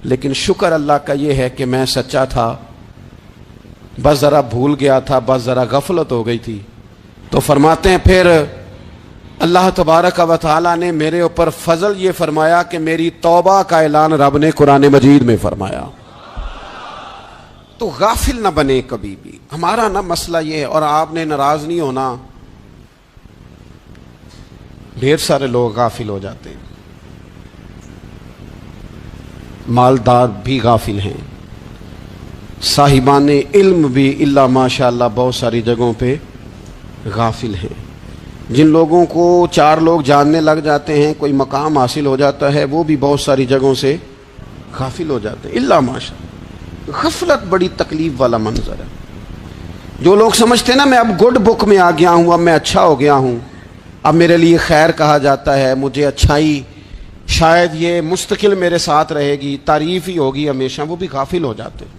لیکن شکر اللہ کا یہ ہے کہ میں سچا تھا، بس ذرا بھول گیا تھا، بس ذرا غفلت ہو گئی تھی۔ تو فرماتے ہیں پھر اللہ تبارک و تعالیٰ نے میرے اوپر فضل یہ فرمایا کہ میری توبہ کا اعلان رب نے قرآن مجید میں فرمایا۔ تو غافل نہ بنے کبھی بھی، ہمارا نا مسئلہ یہ ہے، اور آپ نے ناراض نہیں ہونا، ڈھیر سارے لوگ غافل ہو جاتے ہیں، مالدار بھی غافل ہیں، صاحبان علم بھی الا ماشاء اللہ بہت ساری جگہوں پہ غافل ہیں۔ جن لوگوں کو 4 لوگ جاننے لگ جاتے ہیں، کوئی مقام حاصل ہو جاتا ہے، وہ بھی بہت ساری جگہوں سے غافل ہو جاتے ہیں الا ماشاء اللہ۔ غفلت بڑی تکلیف والا منظر ہے۔ جو لوگ سمجھتے ہیں نا میں اب گڈ بک میں آ گیا ہوں، اب میں اچھا ہو گیا ہوں، اب میرے لیے خیر کہا جاتا ہے، مجھے اچھائی شاید یہ مستقل میرے ساتھ رہے گی، تعریف ہی ہوگی ہمیشہ، وہ بھی غافل ہو جاتے ہیں۔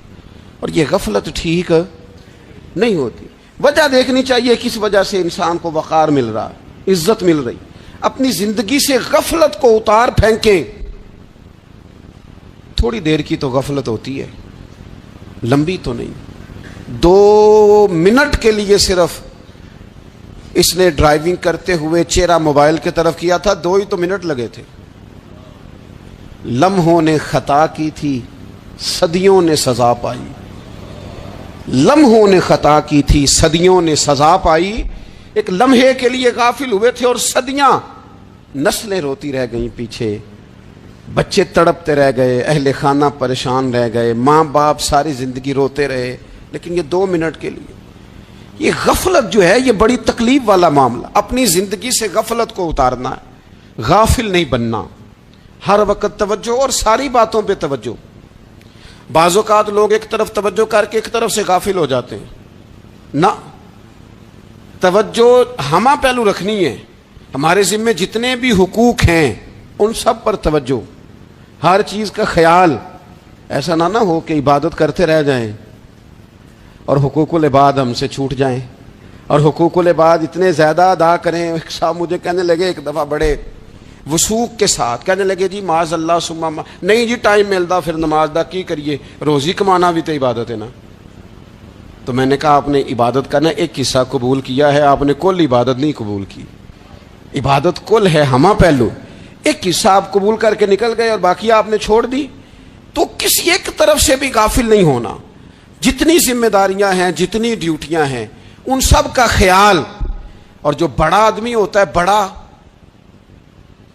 اور یہ غفلت ٹھیک نہیں ہوتی۔ وجہ دیکھنی چاہیے کس وجہ سے انسان کو وقار مل رہا، عزت مل رہی۔ اپنی زندگی سے غفلت کو اتار پھینکیں۔ تھوڑی دیر کی تو غفلت ہوتی ہے، لمبی تو نہیں۔ 2 منٹ کے لیے صرف اس نے ڈرائیونگ کرتے ہوئے چہرہ موبائل کی طرف کیا تھا، 2 ہی تو منٹ لگے تھے۔ لمحوں نے خطا کی تھی، صدیوں نے سزا پائی۔ لمحوں نے خطا کی تھی، صدیوں نے سزا پائی۔ ایک لمحے کے لیے غافل ہوئے تھے اور صدیاں، نسلیں روتی رہ گئیں پیچھے، بچے تڑپتے رہ گئے، اہل خانہ پریشان رہ گئے، ماں باپ ساری زندگی روتے رہے، لیکن یہ 2 منٹ کے لیے۔ یہ غفلت جو ہے یہ بڑی تکلیف والا معاملہ۔ اپنی زندگی سے غفلت کو اتارنا ہے، غافل نہیں بننا، ہر وقت توجہ اور ساری باتوں پہ توجہ۔ بعض اوقات لوگ ایک طرف توجہ کر کے ایک طرف سے غافل ہو جاتے ہیں، نہ، توجہ ہمہ پہلو رکھنی ہے۔ ہمارے ذمے جتنے بھی حقوق ہیں ان سب پر توجہ، ہر چیز کا خیال، ایسا نہ ہو کہ عبادت کرتے رہ جائیں اور حقوق العباد ہم سے چھوٹ جائیں، اور حقوق العباد اتنے زیادہ ادا کریں۔ ایک صاحب مجھے کہنے لگے ایک دفعہ بڑے وثوق کے ساتھ، کہنے لگے جی معاذ اللہ ثم نہیں جی ٹائم ملتا پھر نماز دا کی کریے، روزی کمانا بھی تو عبادت ہے نا۔ تو میں نے کہا آپ نے عبادت کا نا ایک حصہ قبول کیا ہے, آپ نے کل عبادت نہیں قبول کی. عبادت کل ہے, ہمہ پہلو. ایک حصہ آپ قبول کر کے نکل گئے اور باقی آپ نے چھوڑ دی. تو کسی ایک طرف سے بھی غافل نہیں ہونا. جتنی ذمہ داریاں ہیں, جتنی ڈیوٹیاں ہیں, ان سب کا خیال. اور جو بڑا آدمی ہوتا ہے, بڑا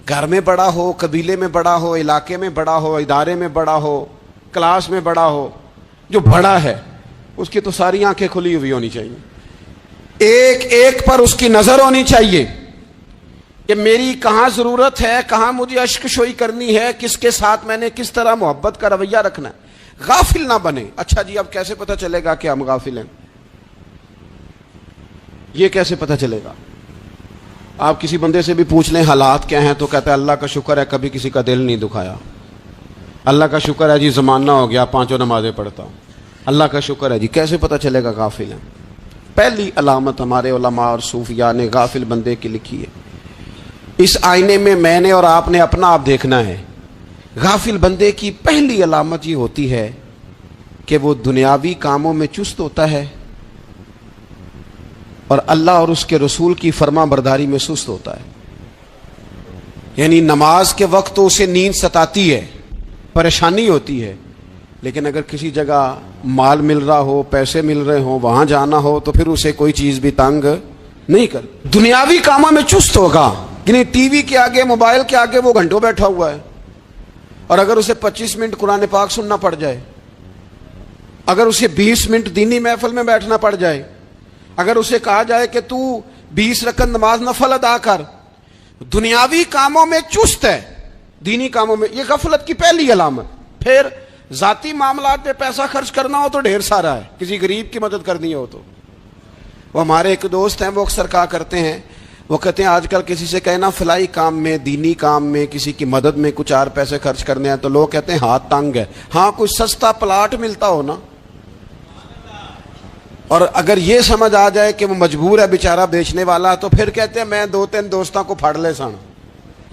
گھر میں بڑا ہو, قبیلے میں بڑا ہو, علاقے میں بڑا ہو, ادارے میں بڑا ہو, کلاس میں بڑا ہو, جو بڑا ہے اس کی تو ساری آنکھیں کھلی ہوئی ہونی چاہیے. ایک ایک پر اس کی نظر ہونی چاہیے کہ میری کہاں ضرورت ہے, کہاں مجھے اشک شوئی کرنی ہے, کس کے ساتھ میں نے کس طرح محبت کا رویہ رکھنا ہے. غافل نہ بنے. اچھا جی, اب کیسے پتہ چلے گا کہ ہم غافل ہیں؟ یہ کیسے پتہ چلے گا؟ آپ کسی بندے سے بھی پوچھ لیں حالات کیا ہیں تو کہتا ہے اللہ کا شکر ہے کبھی کسی کا دل نہیں دکھایا, اللہ کا شکر ہے جی زمانہ ہو گیا 5 نمازیں پڑھتا ہوں, اللہ کا شکر ہے جی. کیسے پتہ چلے گا غافل ہیں؟ پہلی علامت ہمارے علماء اور صوفیاء نے غافل بندے کی لکھی ہے. اس آئینے میں نے اور آپ نے اپنا آپ دیکھنا ہے. غافل بندے کی پہلی علامت یہ ہوتی ہے کہ وہ دنیاوی کاموں میں چست ہوتا ہے اور اللہ اور اس کے رسول کی فرما برداری میں سست ہوتا ہے. یعنی نماز کے وقت تو اسے نیند ستاتی ہے, پریشانی ہوتی ہے, لیکن اگر کسی جگہ مال مل رہا ہو, پیسے مل رہے ہوں, وہاں جانا ہو تو پھر اسے کوئی چیز بھی تنگ نہیں کر. دنیاوی کاموں میں چست ہوگا, یعنی ٹی وی کے آگے, موبائل کے آگے وہ گھنٹوں بیٹھا ہوا ہے, اور اگر اسے 25 منٹ قرآن پاک سننا پڑ جائے, اگر اسے 20 منٹ دینی محفل میں بیٹھنا پڑ جائے, اگر اسے کہا جائے کہ تو 20 رکعت نماز نفل ادا کر, دنیاوی کاموں میں چست ہے, دینی کاموں میں, یہ غفلت کی پہلی علامت. پھر ذاتی معاملات میں پیسہ خرچ کرنا ہو تو ڈھیر سارا ہے, کسی غریب کی مدد کرنی ہو تو. وہ ہمارے ایک دوست ہیں, وہ اکثر کہا کرتے ہیں, وہ کہتے ہیں آج کل کسی سے کہنا فلائی کام میں, دینی کام میں, کسی کی مدد میں کچھ 4 پیسے خرچ کرنے ہیں, تو لوگ کہتے ہیں ہاتھ تنگ ہے. ہاں کوئی سستا پلاٹ ملتا ہو نا, اور اگر یہ سمجھ آ جائے کہ وہ مجبور ہے بیچارہ بیچنے والا, تو پھر کہتے ہیں میں 2-3 دوستوں کو پھاڑ لے سن.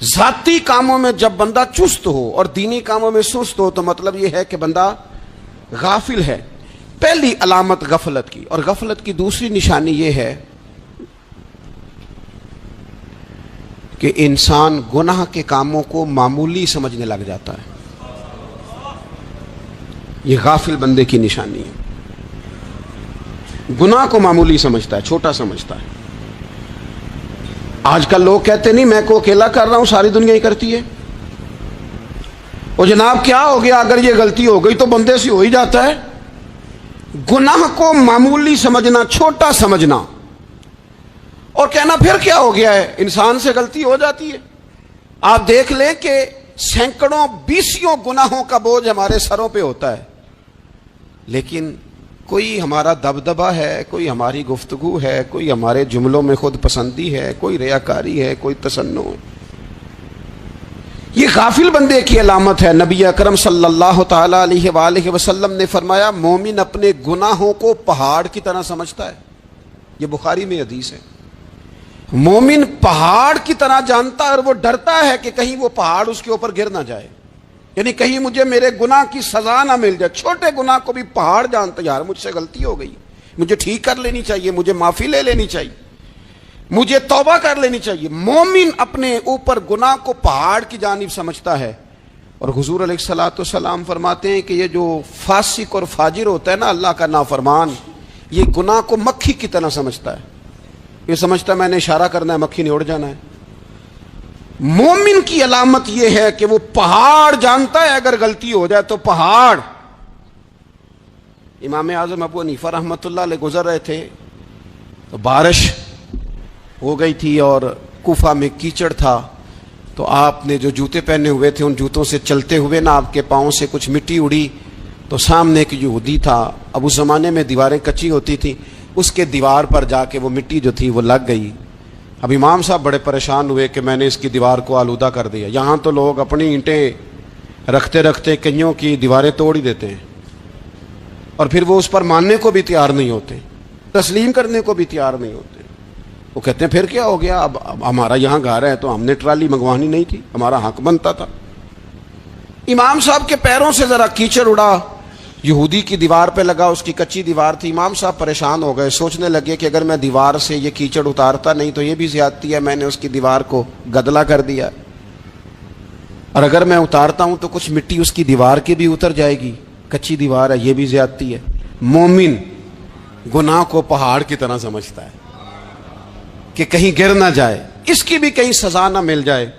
ذاتی کاموں میں جب بندہ چست ہو اور دینی کاموں میں سست ہو تو مطلب یہ ہے کہ بندہ غافل ہے. پہلی علامت غفلت کی. اور غفلت کی دوسری نشانی یہ ہے کہ انسان گناہ کے کاموں کو معمولی سمجھنے لگ جاتا ہے. یہ غافل بندے کی نشانی ہے. گناہ کو معمولی سمجھتا ہے, چھوٹا سمجھتا ہے. آج کل لوگ کہتے نہیں میں کو اکیلا کر رہا ہوں, ساری دنیا ہی کرتی ہے. وہ جناب کیا ہو گیا, اگر یہ غلطی ہو گئی تو بندے سے ہو ہی جاتا ہے. گناہ کو معمولی سمجھنا, چھوٹا سمجھنا, اور کہنا پھر کیا ہو گیا ہے, انسان سے غلطی ہو جاتی ہے. آپ دیکھ لیں کہ سینکڑوں بیسیوں گناہوں کا بوجھ ہمارے سروں پہ ہوتا ہے, لیکن کوئی ہمارا دبدبہ ہے, کوئی ہماری گفتگو ہے, کوئی ہمارے جملوں میں خود پسندی ہے, کوئی ریاکاری ہے, کوئی تسنع ہے. یہ غافل بندے کی علامت ہے. نبی اکرم صلی اللہ تعالی علیہ وآلہ وسلم نے فرمایا مومن اپنے گناہوں کو پہاڑ کی طرح سمجھتا ہے. یہ بخاری میں حدیث ہے. مومن پہاڑ کی طرح جانتا ہے اور وہ ڈرتا ہے کہ کہیں وہ پہاڑ اس کے اوپر گر نہ جائے, یعنی کہیں مجھے میرے گناہ کی سزا نہ مل جائے. چھوٹے گناہ کو بھی پہاڑ جانتا, یار مجھ سے غلطی ہو گئی, مجھے ٹھیک کر لینی چاہیے, مجھے معافی لے لینی چاہیے, مجھے توبہ کر لینی چاہیے. مومن اپنے اوپر گناہ کو پہاڑ کی جانب سمجھتا ہے. اور حضور علیہ الصلوۃ والسلام فرماتے ہیں کہ یہ جو فاسق اور فاجر ہوتا ہے نا, اللہ کا نافرمان, یہ گناہ کو مکھی کی طرح سمجھتا ہے. یہ سمجھتا ہے میں نے اشارہ کرنا ہے, مکھی نے اڑ جانا ہے. مومن کی علامت یہ ہے کہ وہ پہاڑ جانتا ہے, اگر غلطی ہو جائے تو پہاڑ. امام اعظم ابو حنیفہ رحمۃ اللہ علیہ گزر رہے تھے تو بارش ہو گئی تھی اور کوفہ میں کیچڑ تھا, تو آپ نے جو جوتے پہنے ہوئے تھے ان جوتوں سے چلتے ہوئے نا آپ کے پاؤں سے کچھ مٹی اڑی, تو سامنے ایک یہودی تھا. اب اس زمانے میں دیواریں کچی ہوتی تھیں, اس کے دیوار پر جا کے وہ مٹی جو تھی وہ لگ گئی. اب امام صاحب بڑے پریشان ہوئے کہ میں نے اس کی دیوار کو آلودہ کر دیا. یہاں تو لوگ اپنی اینٹیں رکھتے رکھتے کئیوں کی دیواریں توڑ ہی دیتے ہیں, اور پھر وہ اس پر ماننے کو بھی تیار نہیں ہوتے, تسلیم کرنے کو بھی تیار نہیں ہوتے. وہ کہتے ہیں پھر کیا ہو گیا, اب ہمارا یہاں گھر ہے تو ہم نے ٹرالی منگوانی نہیں تھی, ہمارا حق بنتا تھا. امام صاحب کے پیروں سے ذرا کیچڑ اڑا یہودی کی دیوار پہ لگا، اس کی کچی دیوار تھی. امام صاحب پریشان ہو گئے، سوچنے لگے کہ اگر میں دیوار سے یہ کیچڑ اتارتا نہیں تو یہ بھی زیادتی ہے، میں نے اس کی دیوار کو گدلا کر دیا، اور اگر میں اتارتا ہوں تو کچھ مٹی اس کی دیوار کی بھی اتر جائے گی، کچی دیوار ہے، یہ بھی زیادتی ہے. مومن گناہ کو پہاڑ کی طرح سمجھتا ہے کہ کہیں گر نہ جائے، اس کی بھی کہیں سزا نہ مل جائے.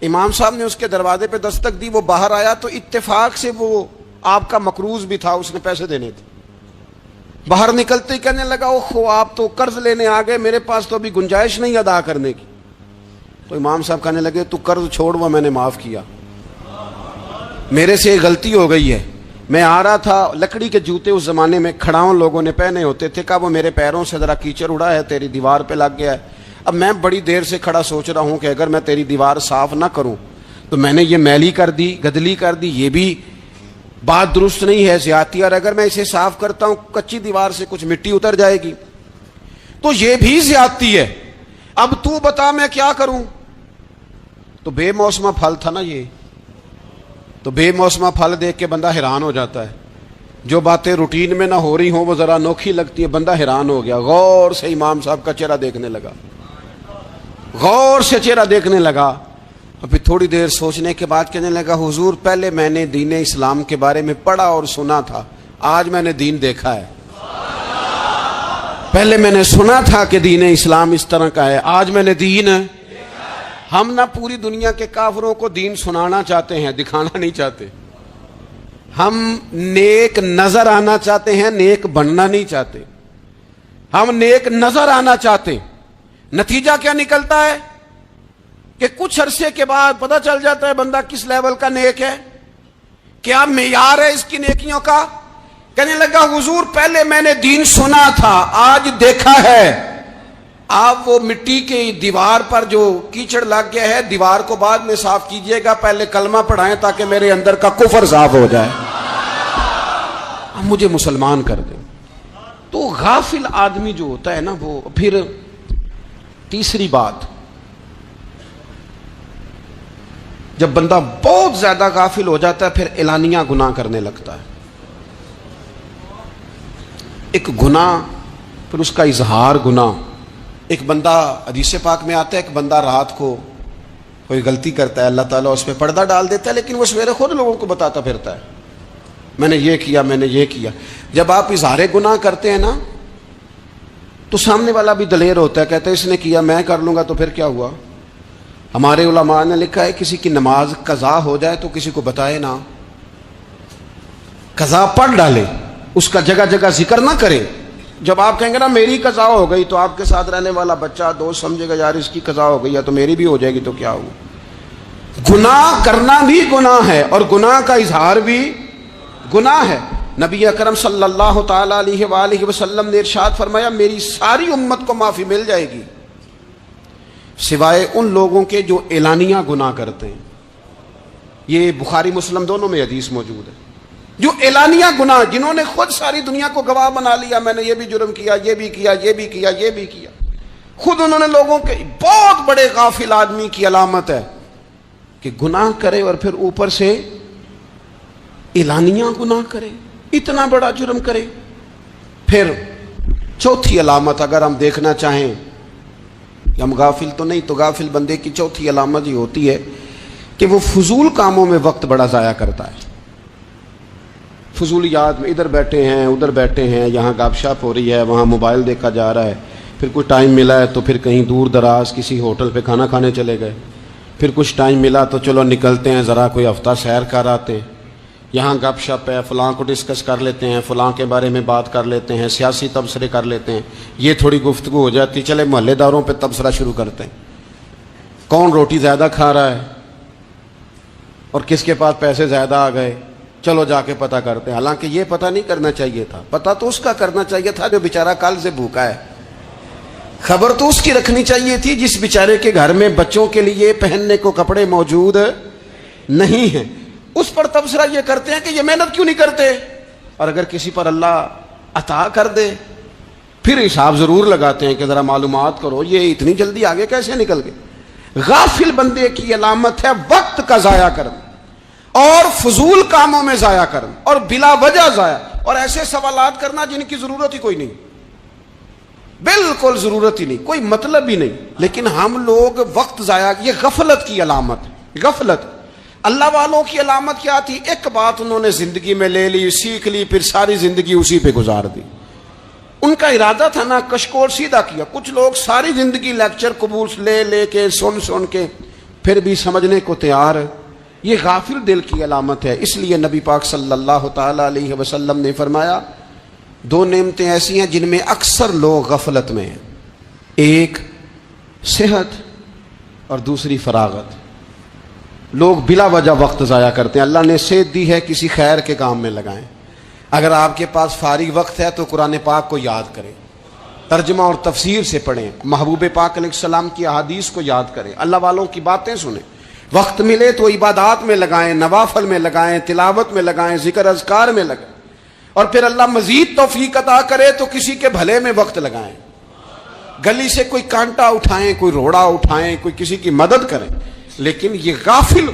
امام صاحب نے اس کے دروازے پہ دستک دی، وہ باہر آیا تو اتفاق سے وہ آپ کا مقروض بھی تھا، اس نے پیسے دینے تھے. باہر نکلتے ہی کہنے لگا اوہ آپ تو قرض لینے آ گئے، میرے پاس تو ابھی گنجائش نہیں ادا کرنے کی. تو امام صاحب کہنے لگے تو قرض چھوڑ، وہ میں نے معاف کیا، میرے سے غلطی ہو گئی ہے. میں آ رہا تھا، لکڑی کے جوتے اس زمانے میں کھڑاؤں لوگوں نے پہنے ہوتے تھے، کہا وہ میرے پیروں سے ذرا کیچڑ اڑا ہے، تیری دیوار پہ لگ گیا ہے. اب میں بڑی دیر سے کھڑا سوچ رہا ہوں کہ اگر میں تیری دیوار صاف نہ کروں تو میں نے یہ میلی کر دی، گدلی کر دی، یہ بھی بات درست نہیں ہے، زیادتی، اور اگر میں اسے صاف کرتا ہوں کچی دیوار سے کچھ مٹی اتر جائے گی تو یہ بھی زیادتی ہے. اب تو بتا میں کیا کروں؟ تو بے موسمہ پھل تھا نا یہ، تو بے موسمہ پھل دیکھ کے بندہ حیران ہو جاتا ہے. جو باتیں روٹین میں نہ ہو رہی ہوں وہ ذرا انوکھی لگتی ہے، بندہ حیران ہو گیا. غور سے امام صاحب کا چہرہ دیکھنے لگا، غور سے چہرہ دیکھنے لگا، اور پھر تھوڑی دیر سوچنے کے بعد کہنے لگا حضور پہلے میں نے دین اسلام کے بارے میں پڑھا اور سنا تھا، آج میں نے دین دیکھا ہے. پہلے میں نے سنا تھا کہ دین اسلام اس طرح کا ہے، آج میں نے دین. ہم نہ پوری دنیا کے کافروں کو دین سنانا چاہتے ہیں، دکھانا نہیں چاہتے. ہم نیک نظر آنا چاہتے ہیں، نیک بننا نہیں چاہتے. ہم نیک نظر آنا چاہتے. نتیجہ کیا نکلتا ہے کہ کچھ عرصے کے بعد پتہ چل جاتا ہے بندہ کس لیول کا نیک ہے، کیا معیار ہے اس کی نیکیوں کا. کہنے لگا حضور پہلے میں نے دین سنا تھا، آج دیکھا ہے. آپ وہ مٹی کی دیوار پر جو کیچڑ لگ گیا ہے، دیوار کو بعد میں صاف کیجئے گا، پہلے کلمہ پڑھائیں تاکہ میرے اندر کا کفر صاف ہو جائے، مجھے مسلمان کر دیں. تو غافل آدمی جو ہوتا ہے نا وہ پھر تیسری بات، جب بندہ بہت زیادہ غافل ہو جاتا ہے پھر اعلانیہ گناہ کرنے لگتا ہے. ایک گناہ پھر اس کا اظہار گناہ. ایک بندہ حدیث پاک میں آتا ہے، ایک بندہ رات کو کوئی غلطی کرتا ہے، اللہ تعالیٰ اس پہ پردہ ڈال دیتا ہے، لیکن وہ سویرے خود لوگوں کو بتاتا پھرتا ہے میں نے یہ کیا، میں نے یہ کیا. جب آپ اظہار گناہ کرتے ہیں نا تو سامنے والا بھی دلیر ہوتا ہے، کہتا ہے اس نے کیا میں کر لوں گا تو پھر کیا ہوا. ہمارے علماء نے لکھا ہے کسی کی نماز قضا ہو جائے تو کسی کو بتائے نہ، قضا پڑھ ڈالے، اس کا جگہ جگہ ذکر نہ کرے. جب آپ کہیں گے نا میری قضا ہو گئی تو آپ کے ساتھ رہنے والا بچہ دوست سمجھے گا یار اس کی قضا ہو گئی ہے تو میری بھی ہو جائے گی تو کیا ہوا. گناہ کرنا بھی گناہ ہے اور گناہ کا اظہار بھی گناہ ہے. نبی اکرم صلی اللہ تعالی علیہ وآلہ وسلم نے ارشاد فرمایا میری ساری امت کو معافی مل جائے گی سوائے ان لوگوں کے جو اعلانیہ گناہ کرتے ہیں. یہ بخاری مسلم دونوں میں حدیث موجود ہے. جو اعلانیہ گناہ، جنہوں نے خود ساری دنیا کو گواہ بنا لیا، میں نے یہ بھی جرم کیا، یہ بھی کیا، یہ بھی کیا، یہ بھی کیا، خود انہوں نے لوگوں کے. بہت بڑے غافل آدمی کی علامت ہے کہ گناہ کرے اور پھر اوپر سے اعلانیہ گناہ کرے، اتنا بڑا جرم کرے. پھر چوتھی علامت اگر ہم دیکھنا چاہیں کہ ہم غافل تو نہیں، تو غافل بندے کی چوتھی علامت یہ ہوتی ہے کہ وہ فضول کاموں میں وقت بڑا ضائع کرتا ہے. فضولیات میں ادھر بیٹھے ہیں ادھر بیٹھے ہیں، یہاں گپ شپ ہو رہی ہے، وہاں موبائل دیکھا جا رہا ہے، پھر کوئی ٹائم ملا ہے تو پھر کہیں دور دراز کسی ہوٹل پہ کھانا کھانے چلے گئے، پھر کچھ ٹائم ملا تو چلو نکلتے ہیں ذرا کوئی ہفتہ سیر کر آتے ہیں، یہاں گپ شپ ہے، فلاں کو ڈسکس کر لیتے ہیں، فلاں کے بارے میں بات کر لیتے ہیں، سیاسی تبصرے کر لیتے ہیں، یہ تھوڑی گفتگو ہو جاتی، چلے محلے داروں پہ تبصرہ شروع کرتے ہیں، کون روٹی زیادہ کھا رہا ہے اور کس کے پاس پیسے زیادہ آ گئے، چلو جا کے پتہ کرتے ہیں. حالانکہ یہ پتہ نہیں کرنا چاہیے تھا، پتہ تو اس کا کرنا چاہیے تھا جو بیچارہ کل سے بھوکا ہے. خبر تو اس کی رکھنی چاہیے تھی جس بیچارے کے گھر میں بچوں کے لیے پہننے کو کپڑے موجود نہیں ہیں. اس پر تبصرہ یہ کرتے ہیں کہ یہ محنت کیوں نہیں کرتے، اور اگر کسی پر اللہ عطا کر دے پھر حساب ضرور لگاتے ہیں کہ ذرا معلومات کرو یہ اتنی جلدی آگے کیسے نکل گئے. غافل بندے کی علامت ہے وقت کا ضائع کرنا. اور فضول کاموں میں ضائع کرنا اور بلا وجہ ضائع اور ایسے سوالات کرنا جن کی ضرورت ہی کوئی نہیں، بالکل ضرورت ہی نہیں، کوئی مطلب ہی نہیں، لیکن ہم لوگ وقت ضائع، یہ غفلت کی علامت، غفلت۔ اللہ والوں کی علامت کیا تھی؟ ایک بات انہوں نے زندگی میں لے لی، سیکھ لی، پھر ساری زندگی اسی پہ گزار دی۔ ان کا ارادہ تھا نا کشکول سیدھا کیا۔ کچھ لوگ ساری زندگی لیکچر قبول لے کے سن کے پھر بھی سمجھنے کو تیار، یہ غافل دل کی علامت ہے۔ اس لیے نبی پاک صلی اللہ تعالی علیہ وسلم نے فرمایا دو نعمتیں ایسی ہیں جن میں اکثر لوگ غفلت میں ہیں، ایک صحت اور دوسری فراغت۔ لوگ بلا وجہ وقت ضائع کرتے ہیں۔ اللہ نے صحت دی ہے، کسی خیر کے کام میں لگائیں۔ اگر آپ کے پاس فارغ وقت ہے تو قرآن پاک کو یاد کریں، ترجمہ اور تفسیر سے پڑھیں، محبوب پاک علیہ السلام کی احادیث کو یاد کریں، اللہ والوں کی باتیں سنیں۔ وقت ملے تو عبادات میں لگائیں، نوافل میں لگائیں، تلاوت میں لگائیں، ذکر اذکار میں لگائیں، اور پھر اللہ مزید توفیق عطا کرے تو کسی کے بھلے میں وقت لگائیں۔ گلی سے کوئی کانٹا اٹھائیں، کوئی روڑا اٹھائیں، کوئی کسی کی مدد کریں، لیکن یہ غافل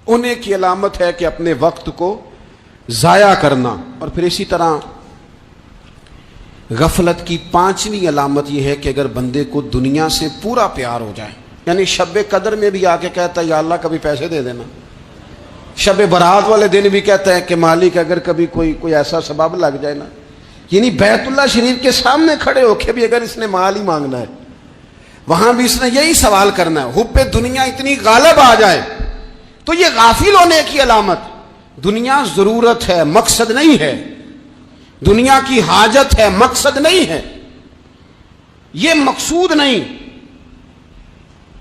ہونے کی علامت ہے کہ اپنے وقت کو ضائع کرنا۔ اور پھر اسی طرح غفلت کی پانچویں علامت یہ ہے کہ اگر بندے کو دنیا سے پورا پیار ہو جائے، یعنی شب قدر میں بھی آ کے کہتا ہے یا اللہ کبھی پیسے دے دینا، شب برات والے دن بھی کہتا ہے کہ مالک اگر کبھی کوئی ایسا سبب لگ جائے نا، یعنی بیت اللہ شریف کے سامنے کھڑے ہو کے بھی اگر اس نے مال ہی مانگنا ہے، وہاں بھی اس نے یہی سوال کرنا ہے، حب دنیا اتنی غالب آ جائے تو یہ غافل ہونے کی علامت۔ دنیا ضرورت ہے، مقصد نہیں ہے، دنیا کی حاجت ہے، مقصد نہیں ہے، یہ مقصود نہیں۔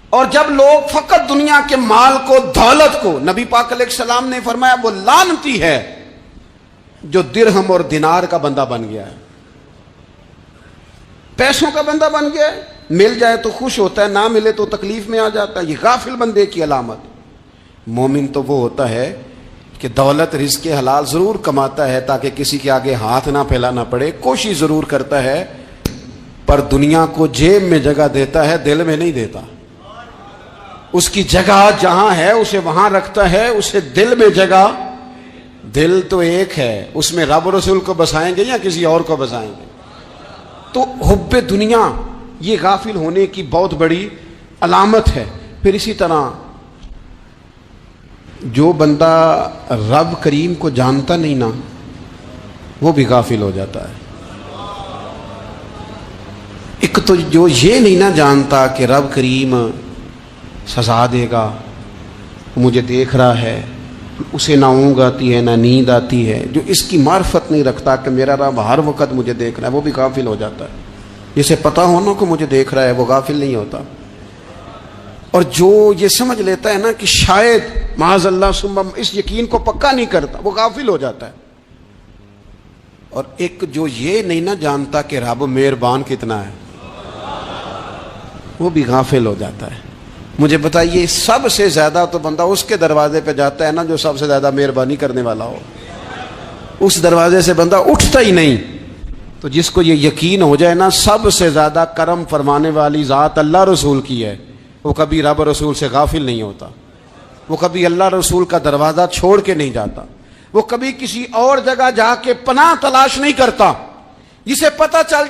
اور جب لوگ فقط دنیا کے مال کو، دولت کو، نبی پاک علیہ السلام نے فرمایا وہ لعنتی ہے جو درہم اور دینار کا بندہ بن گیا ہے، پیسوں کا بندہ بن گیا ہے، مل جائے تو خوش ہوتا ہے، نہ ملے تو تکلیف میں آ جاتا ہے۔ یہ غافل بندے کی علامت۔ مومن تو وہ ہوتا ہے کہ دولت رزق حلال ضرور کماتا ہے تاکہ کسی کے آگے ہاتھ نہ پھیلانا پڑے، کوشش ضرور کرتا ہے، پر دنیا کو جیب میں جگہ دیتا ہے، دل میں نہیں دیتا۔ اس کی جگہ جہاں ہے اسے وہاں رکھتا ہے، اسے دل میں جگہ، دل تو ایک ہے، اس میں رب رسول کو بسائیں گے یا کسی اور کو بسائیں گے؟ تو حب دنیا یہ غافل ہونے کی بہت بڑی علامت ہے۔ پھر اسی طرح جو بندہ رب کریم کو جانتا نہیں نا، وہ بھی غافل ہو جاتا ہے۔ ایک تو جو یہ نہیں نہ جانتا کہ رب کریم سزا دے گا، مجھے دیکھ رہا ہے، اسے نہ اونگ آتی ہے نہ نیند آتی ہے، جو اس کی معرفت نہیں رکھتا کہ میرا رب ہر وقت مجھے دیکھ رہا ہے، وہ بھی غافل ہو جاتا ہے۔ جسے پتہ ہونا کہ مجھے دیکھ رہا ہے وہ غافل نہیں ہوتا۔ اور جو یہ سمجھ لیتا ہے نا کہ شاید معاذ اللہ ثم، اس یقین کو پکا نہیں کرتا، وہ غافل ہو جاتا ہے۔ اور ایک جو یہ نہیں نہ جانتا کہ رب مہربان کتنا ہے، وہ بھی غافل ہو جاتا ہے۔ مجھے بتائیے سب سے زیادہ تو بندہ اس کے دروازے پہ جاتا ہے نا جو سب سے زیادہ مہربانی کرنے والا ہو، اس دروازے سے بندہ اٹھتا ہی نہیں۔ تو جس کو یہ یقین ہو جائے نا سب سے زیادہ کرم فرمانے والی ذات اللہ رسول کی ہے، وہ کبھی رب رسول سے غافل نہیں ہوتا، وہ کبھی اللہ رسول کا دروازہ چھوڑ کے نہیں جاتا، وہ کبھی کسی اور جگہ جا کے پناہ تلاش نہیں کرتا۔ جسے پتہ چل